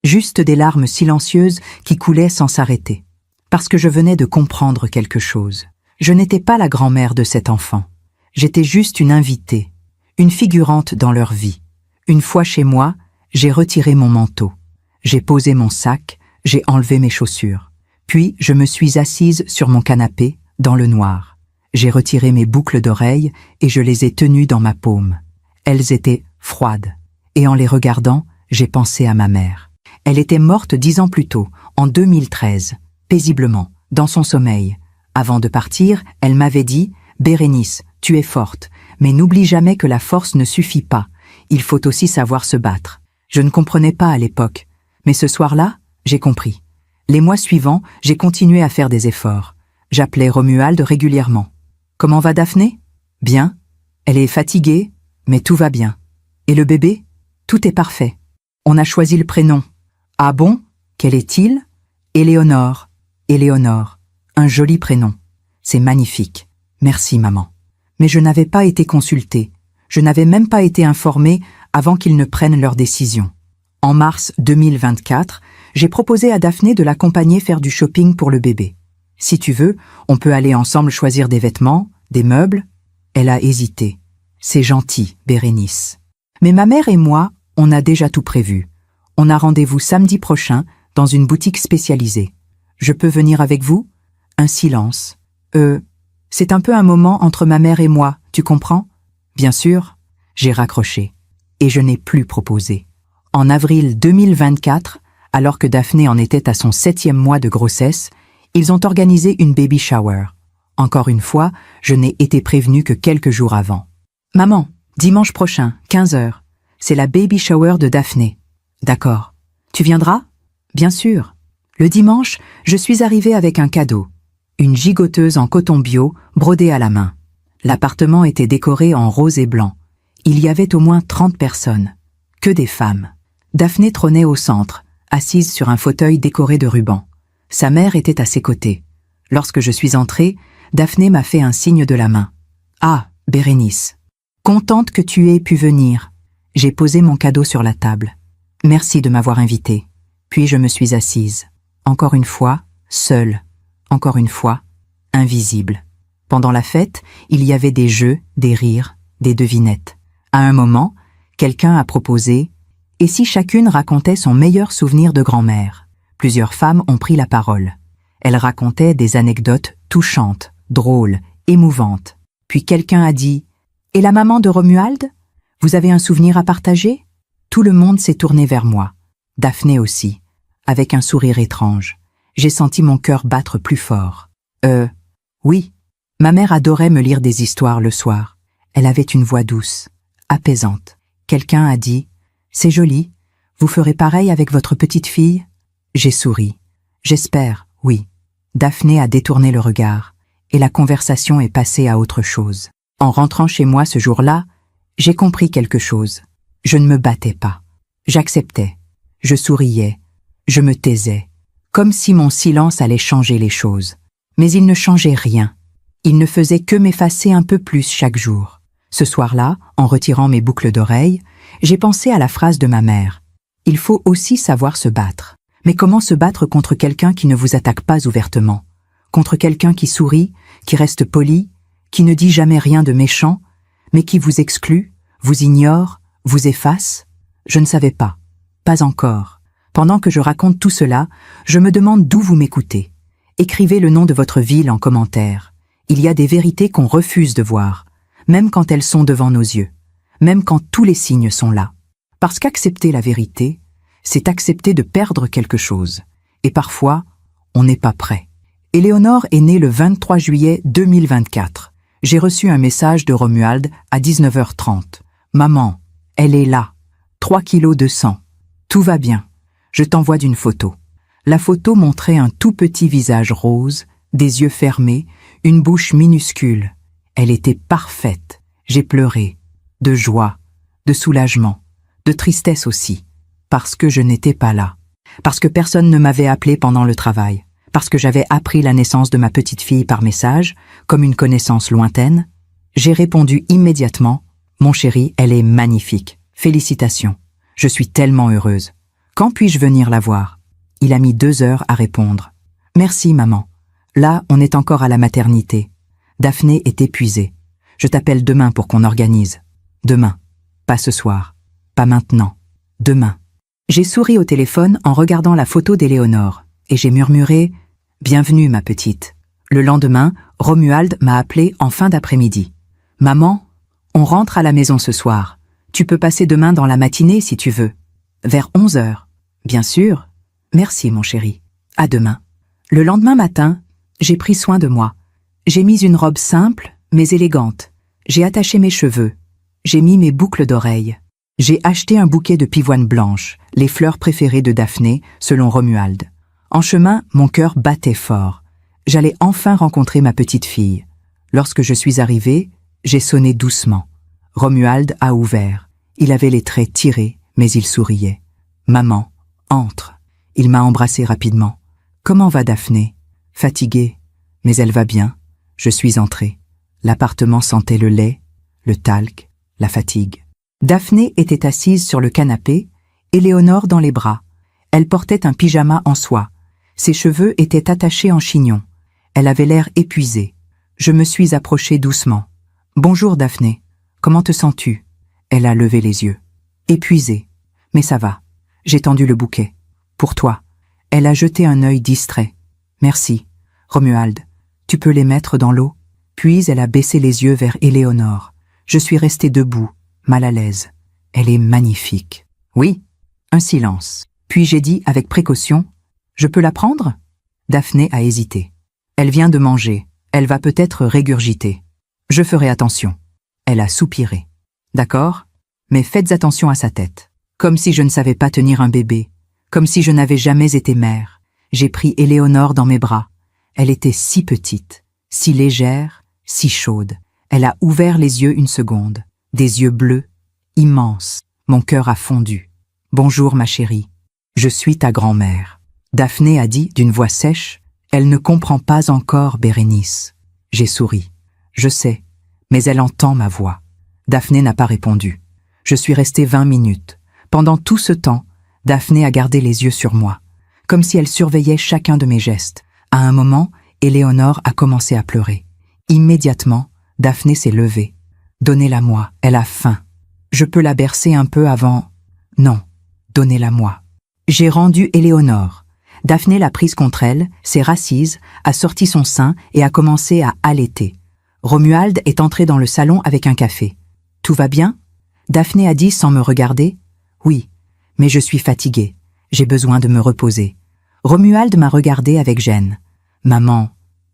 S1: Juste des larmes silencieuses qui coulaient sans s'arrêter. Parce que je venais de comprendre quelque chose. Je n'étais pas la grand-mère de cet enfant. J'étais juste une invitée, une figurante dans leur vie. Une fois chez moi, j'ai retiré mon manteau. J'ai posé mon sac, j'ai enlevé mes chaussures. Puis, je me suis assise sur mon canapé, dans le noir. J'ai retiré mes boucles d'oreilles et je les ai tenues dans ma paume. Elles étaient froides. Et en les regardant, j'ai pensé à ma mère. Elle était morte 10 ans plus tôt, en 2013, paisiblement, dans son sommeil. Avant de partir, elle m'avait dit « Bérénice, tu es forte, mais n'oublie jamais que la force ne suffit pas. Il faut aussi savoir se battre. » Je ne comprenais pas à l'époque, mais ce soir-là, j'ai compris. Les mois suivants, j'ai continué à faire des efforts. J'appelais Romuald régulièrement. « Comment va Daphné ? » ?»« Bien. Elle est fatiguée, mais tout va bien. »« Et le bébé ? » ?»« Tout est parfait. On a choisi le prénom. »« Ah bon ? Quel est-il ? » ?»« Éléonore. Éléonore. Un joli prénom. C'est magnifique. Merci, maman. Mais je n'avais pas été consultée. Je n'avais même pas été informée avant qu'ils ne prennent leur décision. En mars 2024, j'ai proposé à Daphné de l'accompagner faire du shopping pour le bébé. « Si tu veux, on peut aller ensemble choisir des vêtements, des meubles. » Elle a hésité. « C'est gentil, Bérénice. » Mais ma mère et moi, on a déjà tout prévu. On a rendez-vous samedi prochain dans une boutique spécialisée. « Je peux venir avec vous ? » Un silence. C'est un peu un moment entre ma mère et moi, tu comprends? Bien sûr, j'ai raccroché. Et je n'ai plus proposé. En avril 2024, alors que Daphné en était à son 7e mois de grossesse, ils ont organisé une baby shower. Encore une fois, je n'ai été prévenue que quelques jours avant. Maman, dimanche prochain, 15h, c'est la baby shower de Daphné. D'accord. Tu viendras? Bien sûr. Le dimanche, je suis arrivée avec un cadeau. Une gigoteuse en coton bio, brodée à la main. L'appartement était décoré en rose et blanc. Il y avait au moins 30 personnes. Que des femmes. Daphné trônait au centre, assise sur un fauteuil décoré de rubans. Sa mère était à ses côtés. Lorsque je suis entrée, Daphné m'a fait un signe de la main. « Ah, Bérénice. Contente que tu aies pu venir. » J'ai posé mon cadeau sur la table. « Merci de m'avoir invitée. » Puis je me suis assise. Encore une fois, seule. Encore une fois, invisible. Pendant la fête, il y avait des jeux, des rires, des devinettes. À un moment, quelqu'un a proposé « Et si chacune racontait son meilleur souvenir de grand-mère ?» Plusieurs femmes ont pris la parole. Elles racontaient des anecdotes touchantes, drôles, émouvantes. Puis quelqu'un a dit « Et la maman de Romuald? Vous avez un souvenir à partager ?» Tout le monde s'est tourné vers moi. Daphné aussi, avec un sourire étrange. J'ai senti mon cœur battre plus fort. Oui. Ma mère adorait me lire des histoires le soir. Elle avait une voix douce, apaisante. Quelqu'un a dit « C'est joli. Vous ferez pareil avec votre petite fille ?» J'ai souri. J'espère, oui. Daphné a détourné le regard, et la conversation est passée à autre chose. En rentrant chez moi ce jour-là, j'ai compris quelque chose. Je ne me battais pas. J'acceptais. Je souriais. Je me taisais. Comme si mon silence allait changer les choses. Mais il ne changeait rien. Il ne faisait que m'effacer un peu plus chaque jour. Ce soir-là, en retirant mes boucles d'oreilles, j'ai pensé à la phrase de ma mère. Il faut aussi savoir se battre. Mais comment se battre contre quelqu'un qui ne vous attaque pas ouvertement? Contre quelqu'un qui sourit, qui reste poli, qui ne dit jamais rien de méchant, mais qui vous exclut, vous ignore, vous efface? Je ne savais pas. Pas encore. Pendant que je raconte tout cela, je me demande d'où vous m'écoutez. Écrivez le nom de votre ville en commentaire. Il y a des vérités qu'on refuse de voir, même quand elles sont devant nos yeux, même quand tous les signes sont là. Parce qu'accepter la vérité, c'est accepter de perdre quelque chose. Et parfois, on n'est pas prêt. Éléonore est née le 23 juillet 2024. J'ai reçu un message de Romuald à 19h30. « Maman, elle est là. 3 kilos de sang. Tout va bien. Je t'envoie d'une photo. » La photo montrait un tout petit visage rose, des yeux fermés, une bouche minuscule. Elle était parfaite. J'ai pleuré. De joie, de soulagement, de tristesse aussi. Parce que je n'étais pas là. Parce que personne ne m'avait appelé pendant le travail. Parce que j'avais appris la naissance de ma petite fille par message, comme une connaissance lointaine. J'ai répondu immédiatement « Mon chéri, elle est magnifique. Félicitations. Je suis tellement heureuse. Quand puis-je venir la voir ?» Il a mis 2 heures à répondre. « Merci, maman. Là, on est encore à la maternité. Daphné est épuisée. Je t'appelle demain pour qu'on organise. Demain. Pas ce soir. Pas maintenant. Demain. » J'ai souri au téléphone en regardant la photo d'Éléonore, et j'ai murmuré « Bienvenue, ma petite. » Le lendemain, Romuald m'a appelé en fin d'après-midi. « Maman, on rentre à la maison ce soir. Tu peux passer demain dans la matinée si tu veux. Vers 11h. Bien sûr. Merci, mon chéri. À demain. » Le lendemain matin, j'ai pris soin de moi. J'ai mis une robe simple, mais élégante. J'ai attaché mes cheveux. J'ai mis mes boucles d'oreilles. J'ai acheté un bouquet de pivoine blanche, les fleurs préférées de Daphné, selon Romuald. En chemin, mon cœur battait fort. J'allais enfin rencontrer ma petite fille. Lorsque je suis arrivée, j'ai sonné doucement. Romuald a ouvert. Il avait les traits tirés, mais il souriait. « Maman, entre. » Il m'a embrassé rapidement. « Comment va Daphné ? » « Fatiguée, mais elle va bien. » Je suis entrée. L'appartement sentait le lait, le talc, la fatigue. Daphné était assise sur le canapé, Éléonore dans les bras. Elle portait un pyjama en soie. Ses cheveux étaient attachés en chignon. Elle avait l'air épuisée. Je me suis approchée doucement. « Bonjour Daphné, comment te sens-tu » Elle a levé les yeux. « Épuisée, mais ça va. » J'ai tendu le bouquet. « Pour toi. » Elle a jeté un œil distrait. « Merci, Romuald. Tu peux les mettre dans l'eau? Puis elle a baissé les yeux vers Éléonore. Je suis restée debout, mal à l'aise. Elle est magnifique. Oui. Un silence. Puis j'ai dit avec précaution, « Je peux la prendre ?» Daphné a hésité. Elle vient de manger. Elle va peut-être régurgiter. Je ferai attention. Elle a soupiré. D'accord, mais faites attention à sa tête. Comme si je ne savais pas tenir un bébé. Comme si je n'avais jamais été mère. J'ai pris Éléonore dans mes bras. Elle était si petite, si légère, si chaude. Elle a ouvert les yeux une seconde. Des yeux bleus, immenses. Mon cœur a fondu. « Bonjour ma chérie. Je suis ta grand-mère. » Daphné a dit d'une voix sèche. Elle ne comprend pas encore Bérénice. J'ai souri. Je sais, mais elle entend ma voix. Daphné n'a pas répondu. Je suis restée 20 minutes. Pendant tout ce temps, Daphné a gardé les yeux sur moi, comme si elle surveillait chacun de mes gestes. À un moment, Éléonore a commencé à pleurer. Immédiatement, Daphné s'est levée. « Donnez-la-moi, elle a faim. Je peux la bercer un peu avant... » « Non, donnez-la-moi. » J'ai rendu Éléonore. Daphné l'a prise contre elle, s'est rassise, a sorti son sein et a commencé à allaiter. Romuald est entré dans le salon avec un café. « Tout va bien ?» Daphné a dit sans me regarder. « Oui, mais je suis fatiguée. J'ai besoin de me reposer. » Romuald m'a regardé avec gêne. « Maman,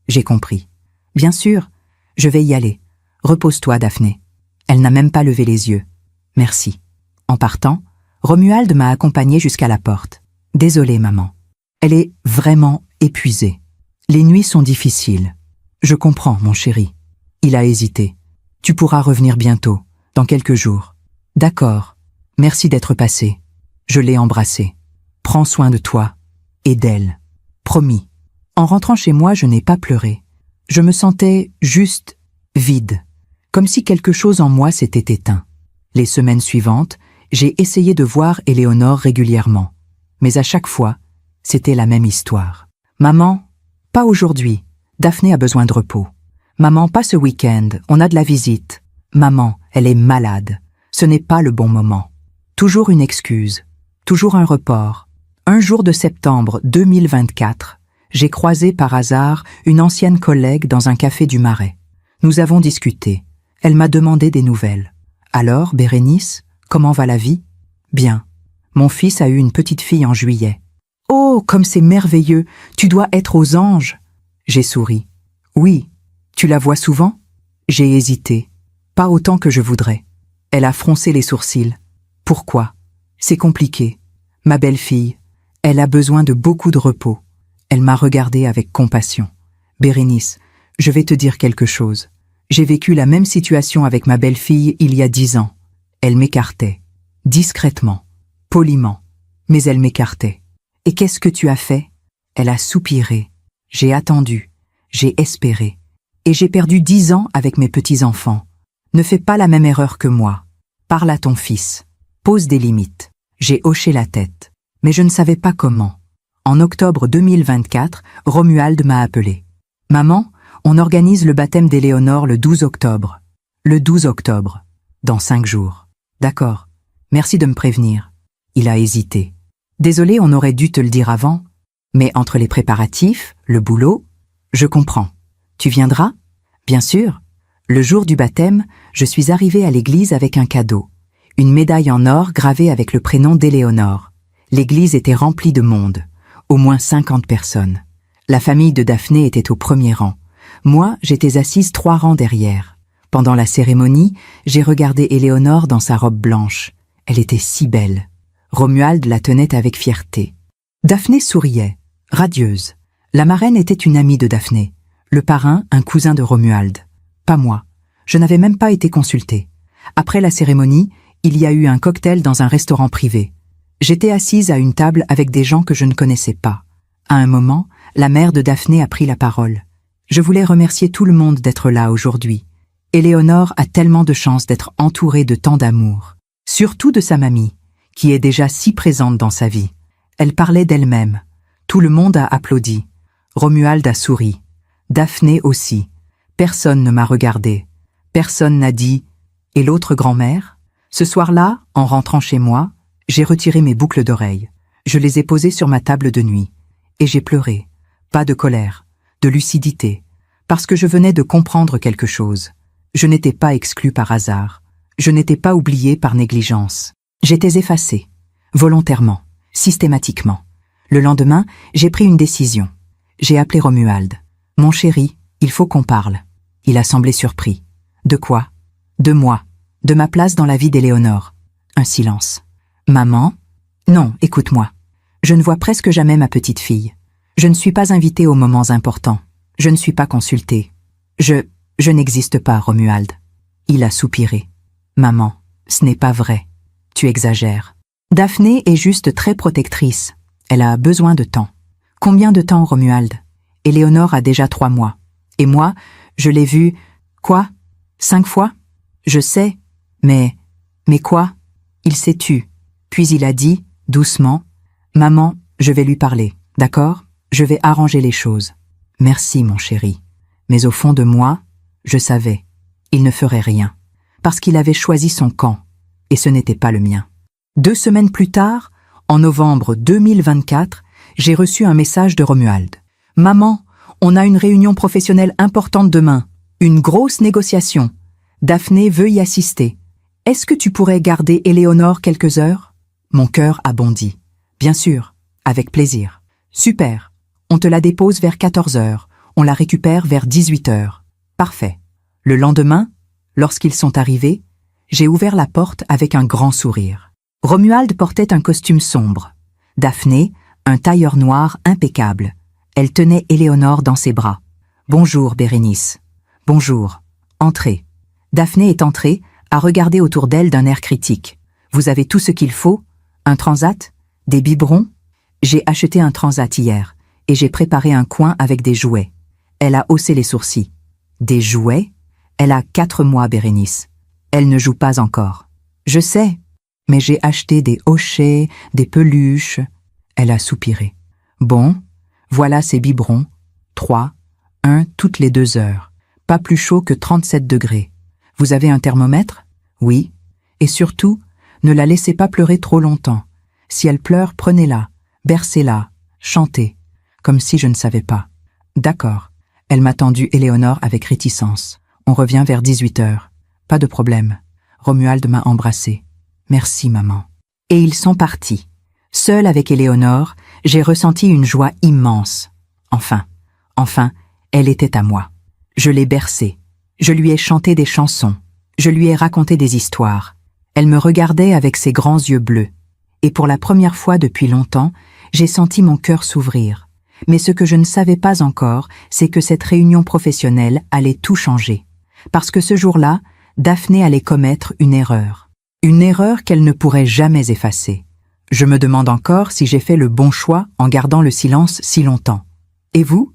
S1: j'ai compris. »« Bien sûr, je vais y aller. Repose-toi, Daphné. » Elle n'a même pas levé les yeux. « Merci. » En partant, Romuald m'a accompagnée jusqu'à la porte. « Désolée, maman. Elle est vraiment épuisée. Les nuits sont difficiles. »« Je comprends, mon chéri. » Il a hésité. « Tu pourras revenir bientôt, dans quelques jours. »« D'accord. Merci d'être passé. » Je l'ai embrassé. « Prends soin de toi et d'elle. » Promis. En rentrant chez moi, je n'ai pas pleuré. Je me sentais juste vide, comme si quelque chose en moi s'était éteint. Les semaines suivantes, j'ai essayé de voir Éléonore régulièrement. Mais à chaque fois, c'était la même histoire. « Maman, pas aujourd'hui. Daphné a besoin de repos. Maman, pas ce week-end, on a de la visite. Maman, elle est malade. Ce n'est pas le bon moment. » Toujours une excuse. Toujours un report. Un jour de septembre 2024, j'ai croisé par hasard une ancienne collègue dans un café du Marais. Nous avons discuté. Elle m'a demandé des nouvelles. « Alors, Bérénice, comment va la vie ?»« Bien. Mon fils a eu une petite fille en juillet. »« Oh, comme c'est merveilleux, tu dois être aux anges !» J'ai souri. « Oui. Tu la vois souvent ?» J'ai hésité. « Pas autant que je voudrais. » Elle a froncé les sourcils. « Pourquoi ? C'est compliqué. Ma belle-fille, elle a besoin de beaucoup de repos. » Elle m'a regardé avec compassion. « Bérénice, je vais te dire quelque chose. J'ai vécu la même situation avec ma belle-fille il y a 10 ans. Elle m'écartait. Discrètement. Poliment. Mais elle m'écartait. Et qu'est-ce que tu as fait ? Elle a soupiré. J'ai attendu. J'ai espéré. Et j'ai perdu 10 ans avec mes petits-enfants. Ne fais pas la même erreur que moi. Parle à ton fils. Pose des limites. J'ai hoché la tête. Mais je ne savais pas comment. En octobre 2024, Romuald m'a appelé. « Maman, on organise le baptême d'Éléonore le 12 octobre. » Le 12 octobre. Dans 5 jours. « D'accord. Merci de me prévenir. » Il a hésité. « Désolé, on aurait dû te le dire avant. Mais entre les préparatifs, le boulot, je comprends. Tu viendras ? Bien sûr. » Le jour du baptême, je suis arrivée à l'église avec un cadeau. Une médaille en or gravée avec le prénom d'Éléonore. L'église était remplie de monde. Au moins 50 personnes. La famille de Daphné était au premier rang. Moi, j'étais assise 3 rangs derrière. Pendant la cérémonie, j'ai regardé Éléonore dans sa robe blanche. Elle était si belle. Romuald la tenait avec fierté. Daphné souriait, radieuse. La marraine était une amie de Daphné. Le parrain, un cousin de Romuald. Pas moi. Je n'avais même pas été consultée. Après la cérémonie, il y a eu un cocktail dans un restaurant privé. J'étais assise à une table avec des gens que je ne connaissais pas. À un moment, la mère de Daphné a pris la parole. Je voulais remercier tout le monde d'être là aujourd'hui. Éléonore a tellement de chance d'être entourée de tant d'amour. Surtout de sa mamie, qui est déjà si présente dans sa vie. Elle parlait d'elle-même. Tout le monde a applaudi. Romuald a souri. Daphné aussi. Personne ne m'a regardé. Personne n'a dit « Et l'autre grand-mère ?» Ce soir-là, en rentrant chez moi, j'ai retiré mes boucles d'oreilles. Je les ai posées sur ma table de nuit. Et j'ai pleuré. Pas de colère, de lucidité. Parce que je venais de comprendre quelque chose. Je n'étais pas exclue par hasard. Je n'étais pas oubliée par négligence. J'étais effacée, volontairement, systématiquement. Le lendemain, j'ai pris une décision. J'ai appelé Romuald. « Mon chéri, il faut qu'on parle. » Il a semblé surpris. « De quoi ?»« De moi, de ma place dans la vie d'Éléonore. » Un silence. « Maman ? Non, écoute-moi. Je ne vois presque jamais ma petite fille. Je ne suis pas invitée aux moments importants. Je ne suis pas consultée. Je n'existe pas, Romuald. » Il a soupiré. « Maman, ce n'est pas vrai. Tu exagères. Daphné est juste très protectrice. Elle a besoin de temps. » « Combien de temps, Romuald ? Éléonore a déjà 3 mois. Et moi, je l'ai vue... Quoi ? 5 fois ? Je sais. Mais quoi ? Il s'est tu. Puis il a dit, doucement, « Maman, je vais lui parler, d'accord ? Je vais arranger les choses. » Merci, mon chéri. Mais au fond de moi, je savais. Il ne ferait rien. Parce qu'il avait choisi son camp. Et ce n'était pas le mien. 2 semaines plus tard, en novembre 2024, j'ai reçu un message de Romuald. « Maman, on a une réunion professionnelle importante demain. Une grosse négociation. Daphné veut y assister. Est-ce que tu pourrais garder Éléonore quelques heures ?» Mon cœur a bondi. « Bien sûr, avec plaisir. »« Super. On te la dépose vers 14 heures. On la récupère vers 18 heures. »« Parfait. » Le lendemain, lorsqu'ils sont arrivés, j'ai ouvert la porte avec un grand sourire. Romuald portait un costume sombre. Daphné, un tailleur noir impeccable. Elle tenait Éléonore dans ses bras. « Bonjour, Bérénice. »« Bonjour. Entrez. » Daphné est entrée, a regardé autour d'elle d'un air critique. « Vous avez tout ce qu'il faut ? Un transat ? Des biberons ? » J'ai acheté un transat hier, et j'ai préparé un coin avec des jouets. Elle a haussé les sourcils. « Des jouets ? Elle a 4 mois, Bérénice. Elle ne joue pas encore. »« Je sais, mais j'ai acheté des hochets, des peluches. » Elle a soupiré. « Bon, voilà ces biberons. 3, 1 toutes les 2 heures. Pas plus chaud que 37 degrés. Vous avez un thermomètre ? Oui. Et surtout, ne la laissez pas pleurer trop longtemps. Si elle pleure, prenez-la, bercez-la, chantez, comme si je ne savais pas. D'accord. » Elle m'a tendu Éléonore avec réticence. On revient vers 18 heures. Pas de problème. Romuald m'a embrassé. Merci, maman. Et ils sont partis. Seule avec Éléonore, j'ai ressenti une joie immense. Enfin, elle était à moi. Je l'ai bercée. Je lui ai chanté des chansons. Je lui ai raconté des histoires. Elle me regardait avec ses grands yeux bleus. Et pour la première fois depuis longtemps, j'ai senti mon cœur s'ouvrir. Mais ce que je ne savais pas encore, c'est que cette réunion professionnelle allait tout changer. Parce que ce jour-là, Daphné allait commettre une erreur. Une erreur qu'elle ne pourrait jamais effacer. Je me demande encore si j'ai fait le bon choix en gardant le silence si longtemps. Et vous ?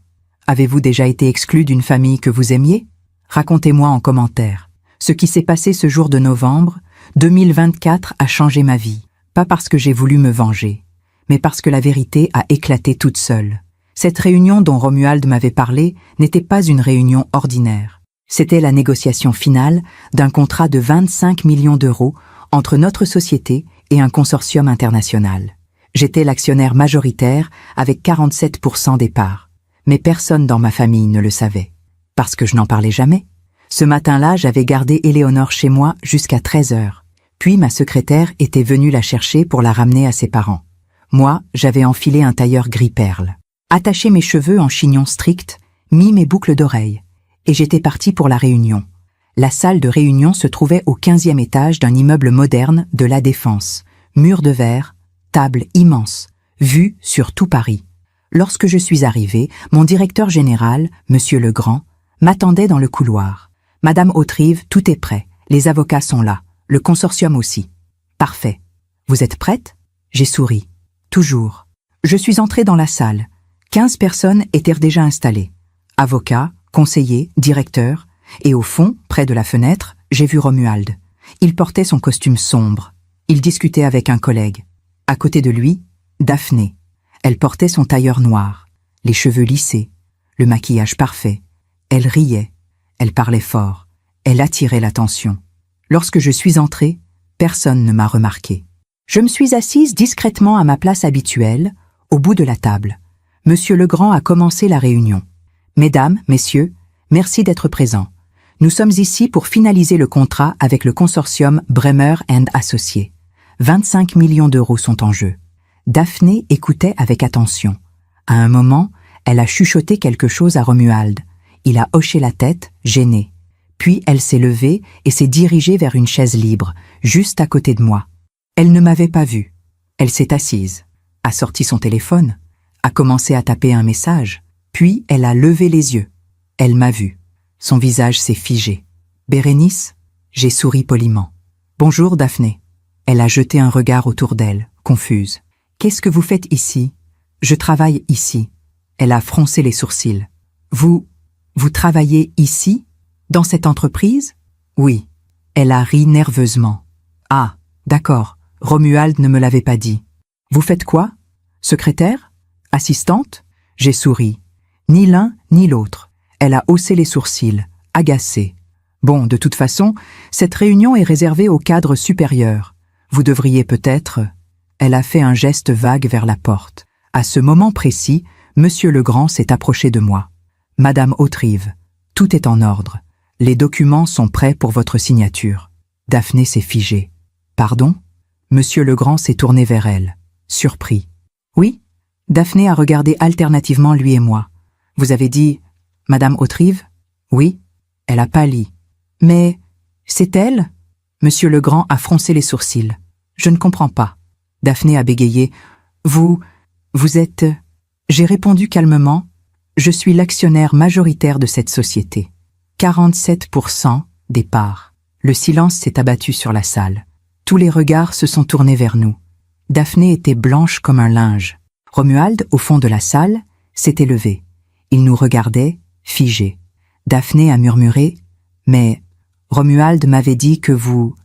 S1: Avez-vous déjà été exclu d'une famille que vous aimiez ? Racontez-moi en commentaire. Ce qui s'est passé ce jour de novembre 2024 a changé ma vie. Pas parce que j'ai voulu me venger, mais parce que la vérité a éclaté toute seule. Cette réunion dont Romuald m'avait parlé n'était pas une réunion ordinaire. C'était la négociation finale d'un contrat de 25 millions d'euros entre notre société et un consortium international. J'étais l'actionnaire majoritaire avec 47% des parts. Mais personne dans ma famille ne le savait. Parce que je n'en parlais jamais. Ce matin-là, j'avais gardé Éléonore chez moi jusqu'à 13 heures. Puis ma secrétaire était venue la chercher pour la ramener à ses parents. Moi, j'avais enfilé un tailleur gris perle, attaché mes cheveux en chignon strict, mis mes boucles d'oreilles, et j'étais partie pour la réunion. La salle de réunion se trouvait au 15e étage d'un immeuble moderne de La Défense. Mur de verre, table immense, vue sur tout Paris. Lorsque je suis arrivée, mon directeur général, Monsieur Legrand, m'attendait dans le couloir. « Madame Autrive, tout est prêt. Les avocats sont là. Le consortium aussi. »« Parfait. Vous êtes prête ?» J'ai souri. « Toujours. » Je suis entrée dans la salle. 15 personnes étaient déjà installées. Avocats, conseillers, directeurs. Et au fond, près de la fenêtre, j'ai vu Romuald. Il portait son costume sombre. Il discutait avec un collègue. À côté de lui, Daphné. Elle portait son tailleur noir, les cheveux lissés, le maquillage parfait. Elle riait, elle parlait fort, elle attirait l'attention. Lorsque je suis entrée, personne ne m'a remarqué. Je me suis assise discrètement à ma place habituelle, au bout de la table. Monsieur Legrand a commencé la réunion. « Mesdames, messieurs, Merci d'être présent. Nous sommes ici pour finaliser le contrat avec le consortium Bremer & Associés. 25 millions d'euros sont en jeu. Daphné écoutait avec attention. À un moment, elle a chuchoté quelque chose à Romuald. Il a hoché la tête, gêné. Puis elle s'est levée et s'est dirigée vers une chaise libre, juste à côté de moi. Elle ne m'avait pas vue. Elle s'est assise, a sorti son téléphone, a commencé à taper un message, puis elle a levé les yeux. Elle m'a vu. Son visage s'est figé. « Bérénice ?» J'ai souri poliment. « Bonjour, Daphné. » Elle a jeté un regard autour d'elle, confuse. « Qu'est-ce que vous faites ici ?»« Je travaille ici. » Elle a froncé les sourcils. « Vous travaillez ici ? Dans cette entreprise ?»« Oui. » Elle a ri nerveusement. « Ah, d'accord. Romuald ne me l'avait pas dit. »« Vous faites quoi ? Secrétaire ? Assistante ?» J'ai souri. Ni l'un ni l'autre. Elle a haussé les sourcils, agacée. « Bon, de toute façon, cette réunion est réservée au cadre supérieur. Vous devriez peut-être… » Elle a fait un geste vague vers la porte. À ce moment précis, Monsieur Legrand s'est approché de moi. « Madame Hauterive, tout est en ordre. Les documents sont prêts pour votre signature. » Daphné s'est figée. « Pardon ?» Monsieur Legrand s'est tourné vers elle, surpris. « Oui ?» Daphné a regardé alternativement lui et moi. « Vous avez dit… Madame Hauterive ?»« Oui. » Elle a pâli. « Mais… c'est elle ?» Monsieur Legrand a froncé les sourcils. « Je ne comprends pas. » Daphné a bégayé. « Vous êtes… » J'ai répondu calmement. « Je suis l'actionnaire majoritaire de cette société. 47% des parts. » Le silence s'est abattu sur la salle. Tous les regards se sont tournés vers nous. Daphné était blanche comme un linge. Romuald, au fond de la salle, s'était levé. Il nous regardait, figé. Daphné a murmuré « Mais Romuald m'avait dit que vous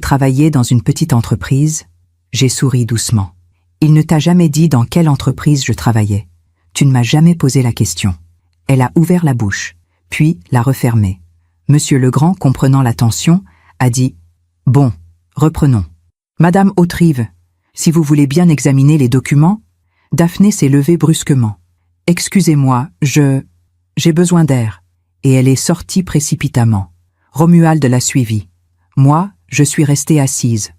S1: travailliez dans une petite entreprise. » J'ai souri doucement. « Il ne t'a jamais dit dans quelle entreprise je travaillais. Tu ne m'as jamais posé la question. » Elle a ouvert la bouche, puis l'a refermée. Monsieur Legrand, comprenant la tension, a dit « Bon, reprenons. Madame Hauterive, si vous voulez bien examiner les documents… » Daphné s'est levée brusquement. « Excusez-moi, j'ai besoin d'air. » Et elle est sortie précipitamment. Romuald l'a suivie. Moi, je suis restée assise.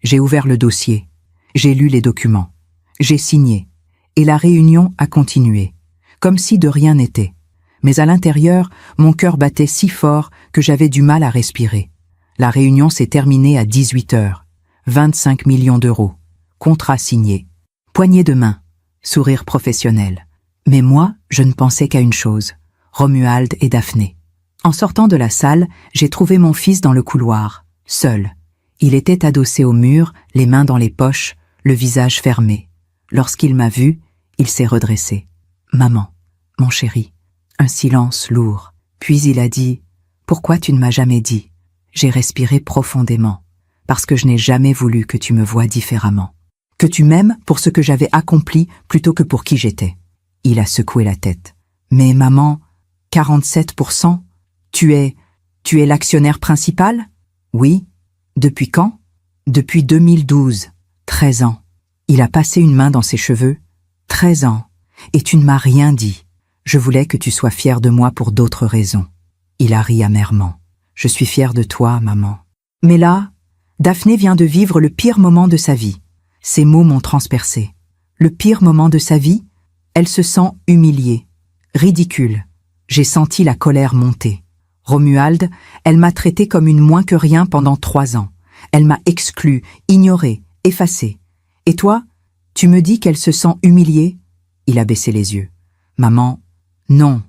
S1: J'ai ouvert le dossier. J'ai lu les documents. J'ai signé. Et la réunion a continué, comme si de rien n'était. Mais à l'intérieur, mon cœur battait si fort que j'avais du mal à respirer. La réunion s'est terminée à 18 heures. 25 millions d'euros. Contrat signé. Poignée de main. Sourire professionnel. Mais moi, je ne pensais qu'à une chose. Romuald et Daphné. En sortant de la salle, j'ai trouvé mon fils dans le couloir, seul. Il était adossé au mur, les mains dans les poches, le visage fermé. Lorsqu'il m'a vu, il s'est redressé. « Maman, mon chéri. » Un silence lourd. Puis il a dit « Pourquoi tu ne m'as jamais dit ?» J'ai respiré profondément, parce que je n'ai jamais voulu que tu me voies différemment. Que tu m'aimes pour ce que j'avais accompli plutôt que pour qui j'étais. Il a secoué la tête. « Mais maman, 47%, tu es l'actionnaire principal ?»« Oui. » « Depuis quand ?»« Depuis 2012. 13 ans. » Il a passé une main dans ses cheveux. « 13 ans. Et tu ne m'as rien dit. Je voulais que tu sois fière de moi pour d'autres raisons. » Il a ri amèrement. « Je suis fière de toi, maman. » Mais là, Daphné vient de vivre le pire moment de sa vie. Ces mots m'ont transpercé. Le pire moment de sa vie? Elle se sent humiliée, ridicule. J'ai senti la colère monter. Romuald, elle m'a traité comme une moins que rien pendant 3 ans. Elle m'a exclue, ignorée, effacée. Et toi, tu me dis qu'elle se sent humiliée? Il a baissé les yeux. Maman, non,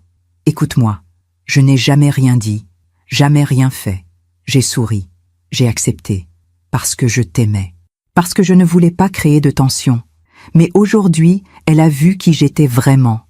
S1: écoute-moi. Je n'ai jamais rien dit, jamais rien fait. J'ai souri, j'ai accepté, parce que je t'aimais, parce que je ne voulais pas créer de tension. Mais aujourd'hui, elle a vu qui j'étais vraiment.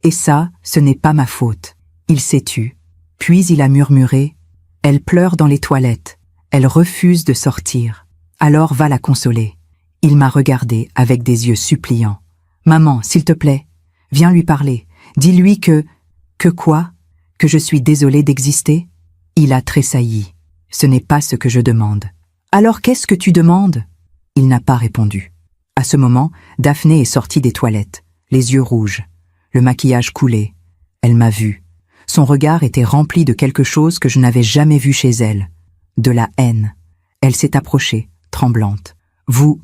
S1: Et ça, ce n'est pas ma faute. Il s'est tu. Puis il a murmuré « Elle pleure dans les toilettes. Elle refuse de sortir. Alors va la consoler. » Il m'a regardé avec des yeux suppliants. « Maman, s'il te plaît, viens lui parler. Dis-lui que… » « Que quoi? Que je suis désolée d'exister ?» Il a tressailli. « Ce n'est pas ce que je demande. »« Alors qu'est-ce que tu demandes ?» Il n'a pas répondu. À ce moment, Daphné est sortie des toilettes, les yeux rouges, le maquillage coulé. Elle m'a vu. Son regard était rempli de quelque chose que je n'avais jamais vu chez elle. De la haine. Elle s'est approchée, tremblante. Vous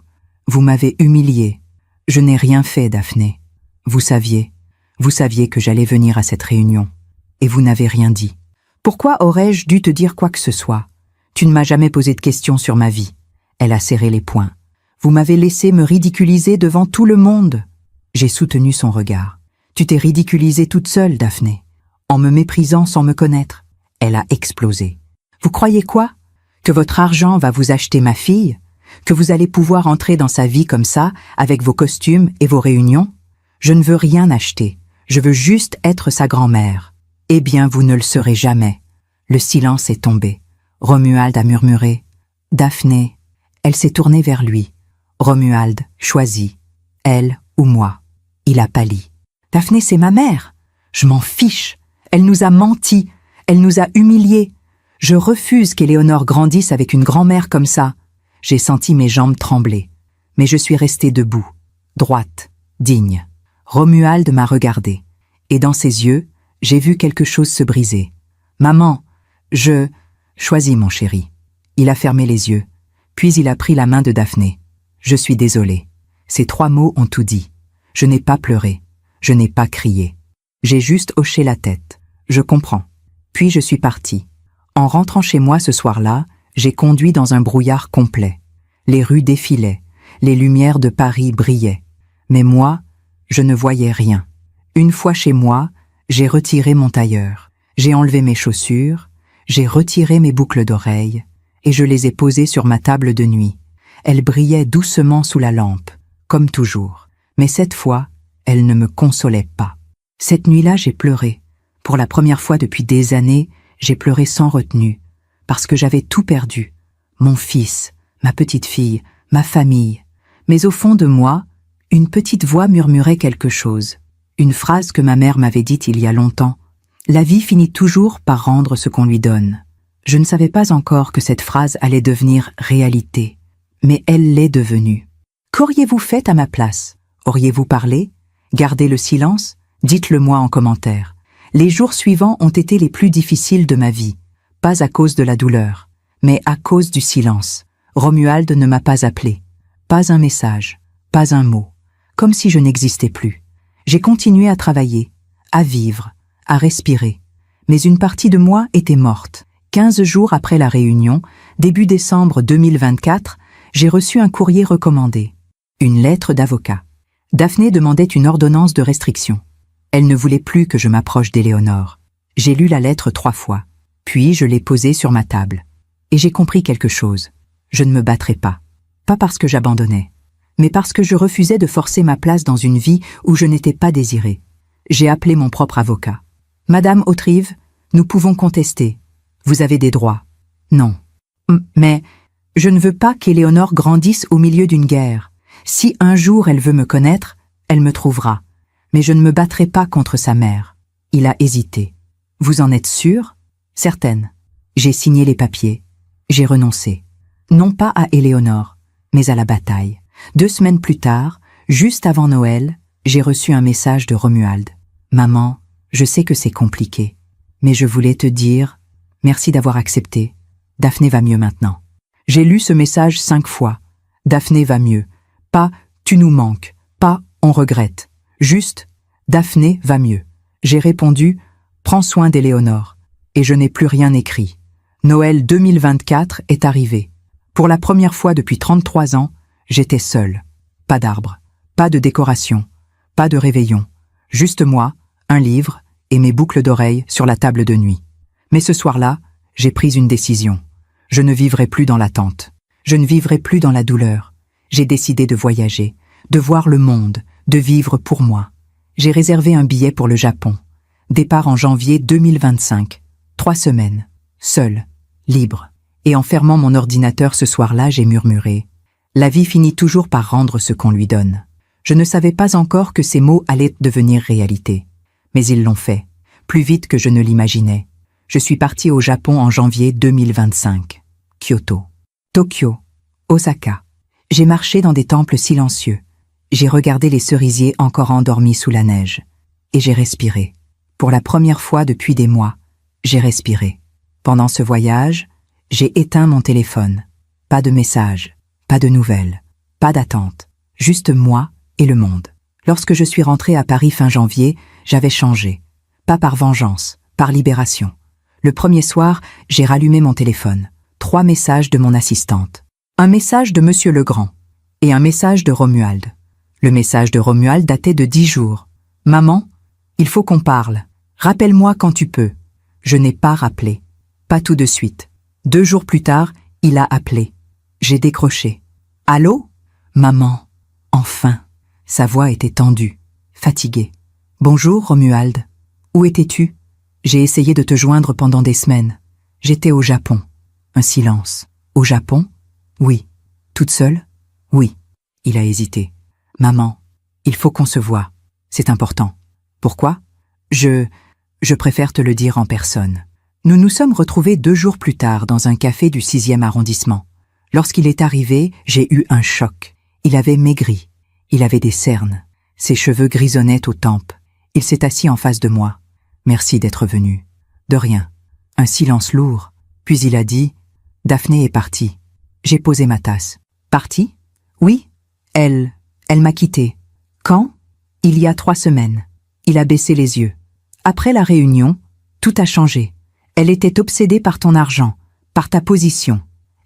S1: m'avez humiliée. Je n'ai rien fait, Daphné. Vous saviez que j'allais venir à cette réunion. Et vous n'avez rien dit. Pourquoi aurais-je dû te dire quoi que ce soit? Tu ne m'as jamais posé de questions sur ma vie. Elle a serré les poings. Vous m'avez laissé me ridiculiser devant tout le monde. J'ai soutenu son regard. Tu t'es ridiculisée toute seule, Daphné. En me méprisant sans me connaître. Elle a explosé. Vous croyez quoi? Que votre argent va vous acheter ma fille? Que vous allez pouvoir entrer dans sa vie comme ça, avec vos costumes et vos réunions? Je ne veux rien acheter. Je veux juste être sa grand-mère. Eh bien, vous ne le serez jamais. Le silence est tombé. Romuald a murmuré. Daphné. Elle s'est tournée vers lui. Romuald, choisis. Elle ou moi. Il a pâli. Daphné, c'est ma mère. Je m'en fiche. Elle nous a menti. Elle nous a humiliés. Je refuse qu'Éléonore grandisse avec une grand-mère comme ça. J'ai senti mes jambes trembler. Mais je suis restée debout, droite, digne. Romuald m'a regardée. Et dans ses yeux, j'ai vu quelque chose se briser. Maman, choisis mon chéri. Il a fermé les yeux. Puis il a pris la main de Daphné. Je suis désolée. Ces 3 mots ont tout dit. Je n'ai pas pleuré. Je n'ai pas crié. J'ai juste hoché la tête. Je comprends. Puis je suis partie. En rentrant chez moi ce soir-là, j'ai conduit dans un brouillard complet. Les rues défilaient. Les lumières de Paris brillaient. Mais moi, je ne voyais rien. Une fois chez moi, j'ai retiré mon tailleur. J'ai enlevé mes chaussures. J'ai retiré mes boucles d'oreilles. Et je les ai posées sur ma table de nuit. Elles brillaient doucement sous la lampe, comme toujours. Mais cette fois, elles ne me consolaient pas. Cette nuit-là, j'ai pleuré. Pour la première fois depuis des années, j'ai pleuré sans retenue, parce que j'avais tout perdu. Mon fils, ma petite fille, ma famille. Mais au fond de moi, une petite voix murmurait quelque chose. Une phrase que ma mère m'avait dite il y a longtemps. La vie finit toujours par rendre ce qu'on lui donne. Je ne savais pas encore que cette phrase allait devenir réalité. Mais elle l'est devenue. Qu'auriez-vous fait à ma place? Auriez-vous parlé? Gardé le silence? Dites-le-moi en commentaire. Les jours suivants ont été les plus difficiles de ma vie. Pas à cause de la douleur, mais à cause du silence. Romuald ne m'a pas appelé. Pas un message, pas un mot. Comme si je n'existais plus. J'ai continué à travailler, à vivre, à respirer. Mais une partie de moi était morte. 15 jours après la réunion, début décembre 2024, j'ai reçu un courrier recommandé. Une lettre d'avocat. Daphné demandait une ordonnance de restriction. Elle ne voulait plus que je m'approche d'Éléonore. J'ai lu la lettre 3 fois. Puis je l'ai posée sur ma table. Et j'ai compris quelque chose. Je ne me battrais pas. Pas parce que j'abandonnais, mais parce que je refusais de forcer ma place dans une vie où je n'étais pas désirée. J'ai appelé mon propre avocat. « Madame Autrive, nous pouvons contester. Vous avez des droits. » « Non. Mais je ne veux pas qu'Éléonore grandisse au milieu d'une guerre. Si un jour elle veut me connaître, elle me trouvera. Mais je ne me battrai pas contre sa mère. » Il a hésité. « Vous en êtes sûre? » ?»« Certaine. » J'ai signé les papiers. J'ai renoncé. Non pas à Éléonore, mais à la bataille. 2 semaines plus tard, juste avant Noël, j'ai reçu un message de Romuald. « Maman, je sais que c'est compliqué, mais je voulais te dire, merci d'avoir accepté. Daphné va mieux maintenant. » J'ai lu ce message 5 fois. Daphné va mieux. Pas « tu nous manques », pas « on regrette ». Juste « Daphné va mieux ». J'ai répondu « prends soin d'Éléonore ». Et je n'ai plus rien écrit. Noël 2024 est arrivé. Pour la première fois depuis 33 ans, j'étais seule. Pas d'arbre, pas de décoration, pas de réveillon. Juste moi, un livre et mes boucles d'oreilles sur la table de nuit. Mais ce soir-là, j'ai pris une décision. Je ne vivrai plus dans l'attente. Je ne vivrai plus dans la douleur. J'ai décidé de voyager, de voir le monde, de vivre pour moi. J'ai réservé un billet pour le Japon. Départ en janvier 2025. 3 semaines. Seule, libre. Et en fermant mon ordinateur ce soir-là, j'ai murmuré. La vie finit toujours par rendre ce qu'on lui donne. Je ne savais pas encore que ces mots allaient devenir réalité. Mais ils l'ont fait, plus vite que je ne l'imaginais. Je suis partie au Japon en janvier 2025. Kyoto, Tokyo, Osaka. J'ai marché dans des temples silencieux. J'ai regardé les cerisiers encore endormis sous la neige. Et j'ai respiré. Pour la première fois depuis des mois, j'ai respiré. Pendant ce voyage, j'ai éteint mon téléphone. Pas de messages, pas de nouvelles, pas d'attente. Juste moi et le monde. Lorsque je suis rentrée à Paris fin janvier, j'avais changé. Pas par vengeance, par libération. Le premier soir, j'ai rallumé mon téléphone. 3 messages de mon assistante. Un message de Monsieur Legrand et un message de Romuald. Le message de Romuald datait de 10 jours. « Maman, il faut qu'on parle. Rappelle-moi quand tu peux. » Je n'ai pas rappelé. Pas tout de suite. 2 jours plus tard, il a appelé. J'ai décroché. « Allô ? Maman. » Enfin. Sa voix était tendue, fatiguée. « Bonjour, Romuald. Où étais-tu ? J'ai essayé de te joindre pendant des semaines. J'étais au Japon. » Un silence. « Au Japon ? Oui. Toute seule ? Oui. » Il a hésité. « Maman, il faut qu'on se voie. C'est important. » Pourquoi ? Je préfère te le dire en personne. Nous nous sommes retrouvés 2 jours plus tard dans un café du 6e arrondissement. Lorsqu'il est arrivé, j'ai eu un choc. Il avait maigri. Il avait des cernes. Ses cheveux grisonnaient aux tempes. Il s'est assis en face de moi. « Merci d'être venu. » « De rien. » Un silence lourd. Puis il a dit « Daphné est partie. » J'ai posé ma tasse. « Partie ? » « Oui. Elle m'a quitté. »« Quand ? » ?»« Il y a 3 semaines. » Il a baissé les yeux. « Après la réunion, tout a changé. Elle était obsédée par ton argent, par ta position.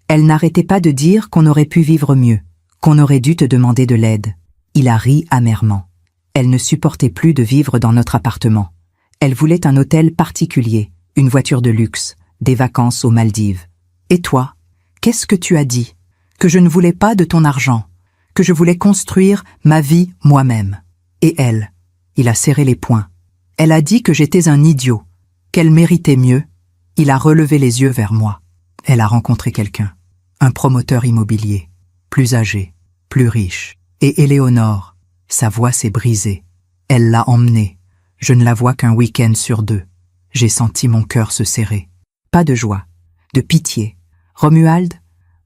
S1: Elle n'arrêtait pas de dire qu'on aurait pu vivre mieux, qu'on aurait dû te demander de l'aide. » Il a ri amèrement. Elle ne supportait plus de vivre dans notre appartement. Elle voulait un hôtel particulier, une voiture de luxe, des vacances aux Maldives. Et toi, qu'est-ce que tu as dit ? Que je ne voulais pas de ton argent, que je voulais construire ma vie moi-même. Et elle, il a serré les poings. Elle a dit que j'étais un idiot, qu'elle méritait mieux. Il a relevé les yeux vers moi. Elle a rencontré quelqu'un, un promoteur immobilier, plus âgé, plus riche. Et Éléonore, sa voix s'est brisée. Elle l'a emmenée. Je ne la vois qu'un week-end sur 2. J'ai senti mon cœur se serrer. Pas de joie, de pitié. Romuald,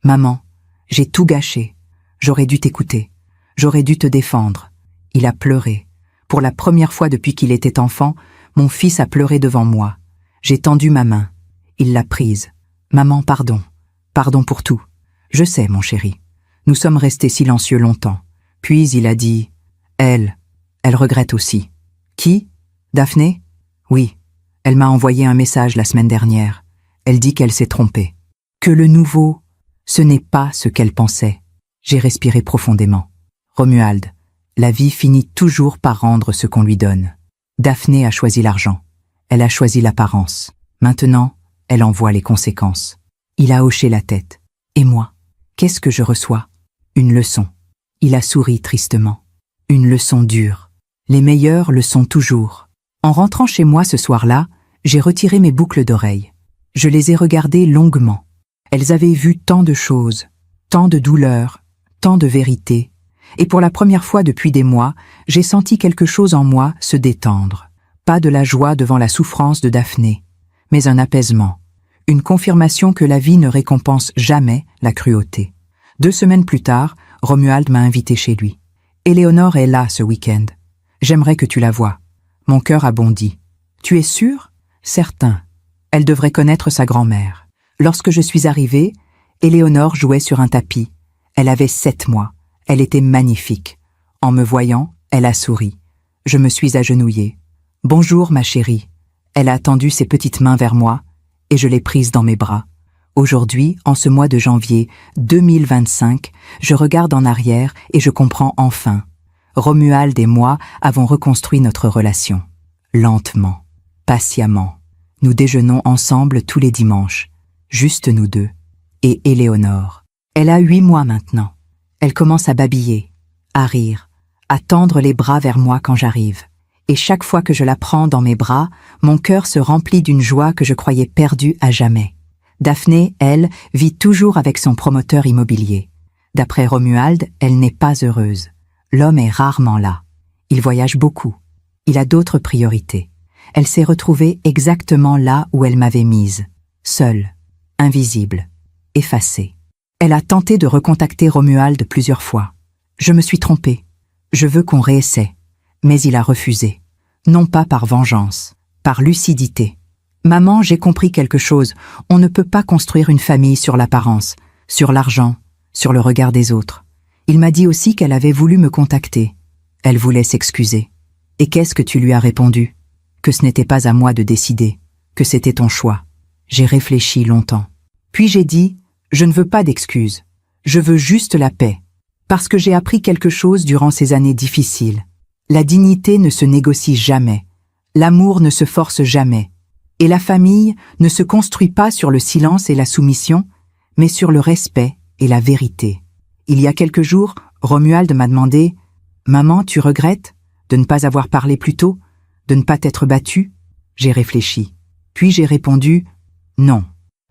S1: maman, j'ai tout gâché. J'aurais dû t'écouter. J'aurais dû te défendre. Il a pleuré. Pour la première fois depuis qu'il était enfant, mon fils a pleuré devant moi. J'ai tendu ma main. Il l'a prise. Maman, pardon. Pardon pour tout. Je sais, mon chéri. Nous sommes restés silencieux longtemps. Puis il a dit « Elle regrette aussi. » Qui ? Daphné ? Oui. Elle m'a envoyé un message la semaine dernière. Elle dit qu'elle s'est trompée. Que le nouveau, ce n'est pas ce qu'elle pensait. J'ai respiré profondément. Romuald, la vie finit toujours par rendre ce qu'on lui donne. Daphné a choisi l'argent. Elle a choisi l'apparence. Maintenant, elle en voit les conséquences. Il a hoché la tête. Et moi, qu'est-ce que je reçois ? Une leçon. Il a souri tristement. Une leçon dure. Les meilleures le sont toujours. En rentrant chez moi ce soir-là, j'ai retiré mes boucles d'oreilles. Je les ai regardées longuement. Elles avaient vu tant de choses, tant de douleurs, tant de vérité. Et pour la première fois depuis des mois, j'ai senti quelque chose en moi se détendre. Pas de la joie devant la souffrance de Daphné, mais un apaisement. Une confirmation que la vie ne récompense jamais la cruauté. 2 semaines plus tard, Romuald m'a invité chez lui. Éléonore est là ce week-end. J'aimerais que tu la voies. Mon cœur a bondi. Tu es sûr ? Certain. Elle devrait connaître sa grand-mère. Lorsque je suis arrivée, Éléonore jouait sur un tapis. Elle avait 7 mois. Elle était magnifique. En me voyant, elle a souri. Je me suis agenouillée. « Bonjour, ma chérie. » Elle a tendu ses petites mains vers moi et je l'ai prise dans mes bras. Aujourd'hui, en ce mois de janvier 2025, je regarde en arrière et je comprends enfin. Romuald et moi avons reconstruit notre relation. Lentement, patiemment. Nous déjeunons ensemble tous les dimanches. Juste nous deux. Et Éléonore. Elle a 8 mois maintenant. Elle commence à babiller, à rire, à tendre les bras vers moi quand j'arrive. Et chaque fois que je la prends dans mes bras, mon cœur se remplit d'une joie que je croyais perdue à jamais. Daphné, elle, vit toujours avec son promoteur immobilier. D'après Romuald, elle n'est pas heureuse. L'homme est rarement là. Il voyage beaucoup. Il a d'autres priorités. Elle s'est retrouvée exactement là où elle m'avait mise. Seule, invisible, effacée. Elle a tenté de recontacter Romuald plusieurs fois. Je me suis trompée. Je veux qu'on réessaie. Mais il a refusé. Non pas par vengeance, par lucidité. Maman, j'ai compris quelque chose. On ne peut pas construire une famille sur l'apparence, sur l'argent, sur le regard des autres. Il m'a dit aussi qu'elle avait voulu me contacter. Elle voulait s'excuser. Et qu'est-ce que tu lui as répondu? Que ce n'était pas à moi de décider, que c'était ton choix. J'ai réfléchi longtemps. Puis j'ai dit, je ne veux pas d'excuses. Je veux juste la paix. Parce que j'ai appris quelque chose durant ces années difficiles. La dignité ne se négocie jamais. L'amour ne se force jamais. Et la famille ne se construit pas sur le silence et la soumission, mais sur le respect et la vérité. Il y a quelques jours, Romuald m'a demandé « Maman, tu regrettes de ne pas avoir parlé plus tôt, de ne pas t'être battue ?» J'ai réfléchi. Puis j'ai répondu « Non,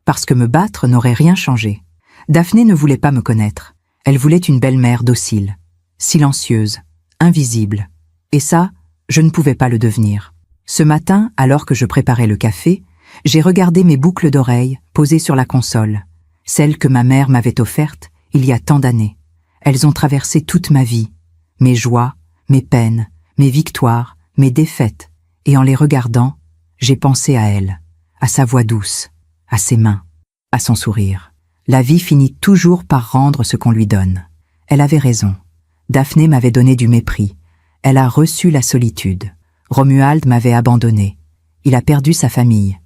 S1: parce que me battre n'aurait rien changé. » Daphné ne voulait pas me connaître. Elle voulait une belle-mère docile, silencieuse, invisible. Et ça, je ne pouvais pas le devenir. Ce matin, alors que je préparais le café, j'ai regardé mes boucles d'oreilles posées sur la console, celles que ma mère m'avait offertes il y a tant d'années. Elles ont traversé toute ma vie, mes joies, mes peines, mes victoires, mes défaites, et en les regardant, j'ai pensé à elle, à sa voix douce, à ses mains, à son sourire. La vie finit toujours par rendre ce qu'on lui donne. Elle avait raison. Daphné m'avait donné du mépris. Elle a reçu la solitude. Romuald m'avait abandonné. Il a perdu sa famille.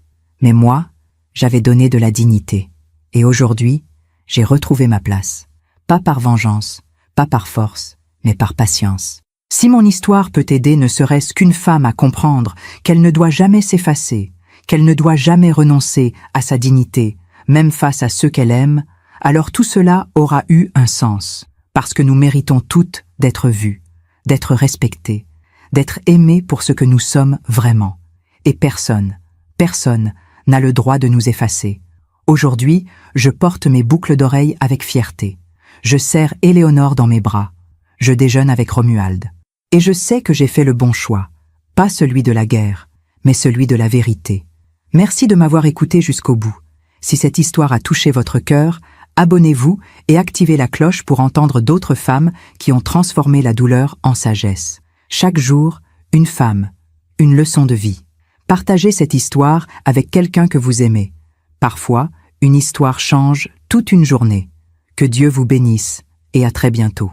S1: Mais moi, j'avais donné de la dignité. Et aujourd'hui, j'ai retrouvé ma place. Pas par vengeance, pas par force, mais par patience. Si mon histoire peut aider ne serait-ce qu'une femme à comprendre qu'elle ne doit jamais s'effacer, qu'elle ne doit jamais renoncer à sa dignité, même face à ceux qu'elle aime, alors tout cela aura eu un sens, parce que nous méritons toutes d'être vues, d'être respectées, d'être aimées pour ce que nous sommes vraiment. Et personne n'a le droit de nous effacer. Aujourd'hui, je porte mes boucles d'oreilles avec fierté. Je serre Éléonore dans mes bras. Je déjeune avec Romuald. Et je sais que j'ai fait le bon choix. Pas celui de la guerre, mais celui de la vérité. Merci de m'avoir écouté jusqu'au bout. Si cette histoire a touché votre cœur, abonnez-vous et activez la cloche pour entendre d'autres femmes qui ont transformé la douleur en sagesse. Chaque jour, une femme, une leçon de vie. Partagez cette histoire avec quelqu'un que vous aimez. Parfois, une histoire change toute une journée. Que Dieu vous bénisse et à très bientôt.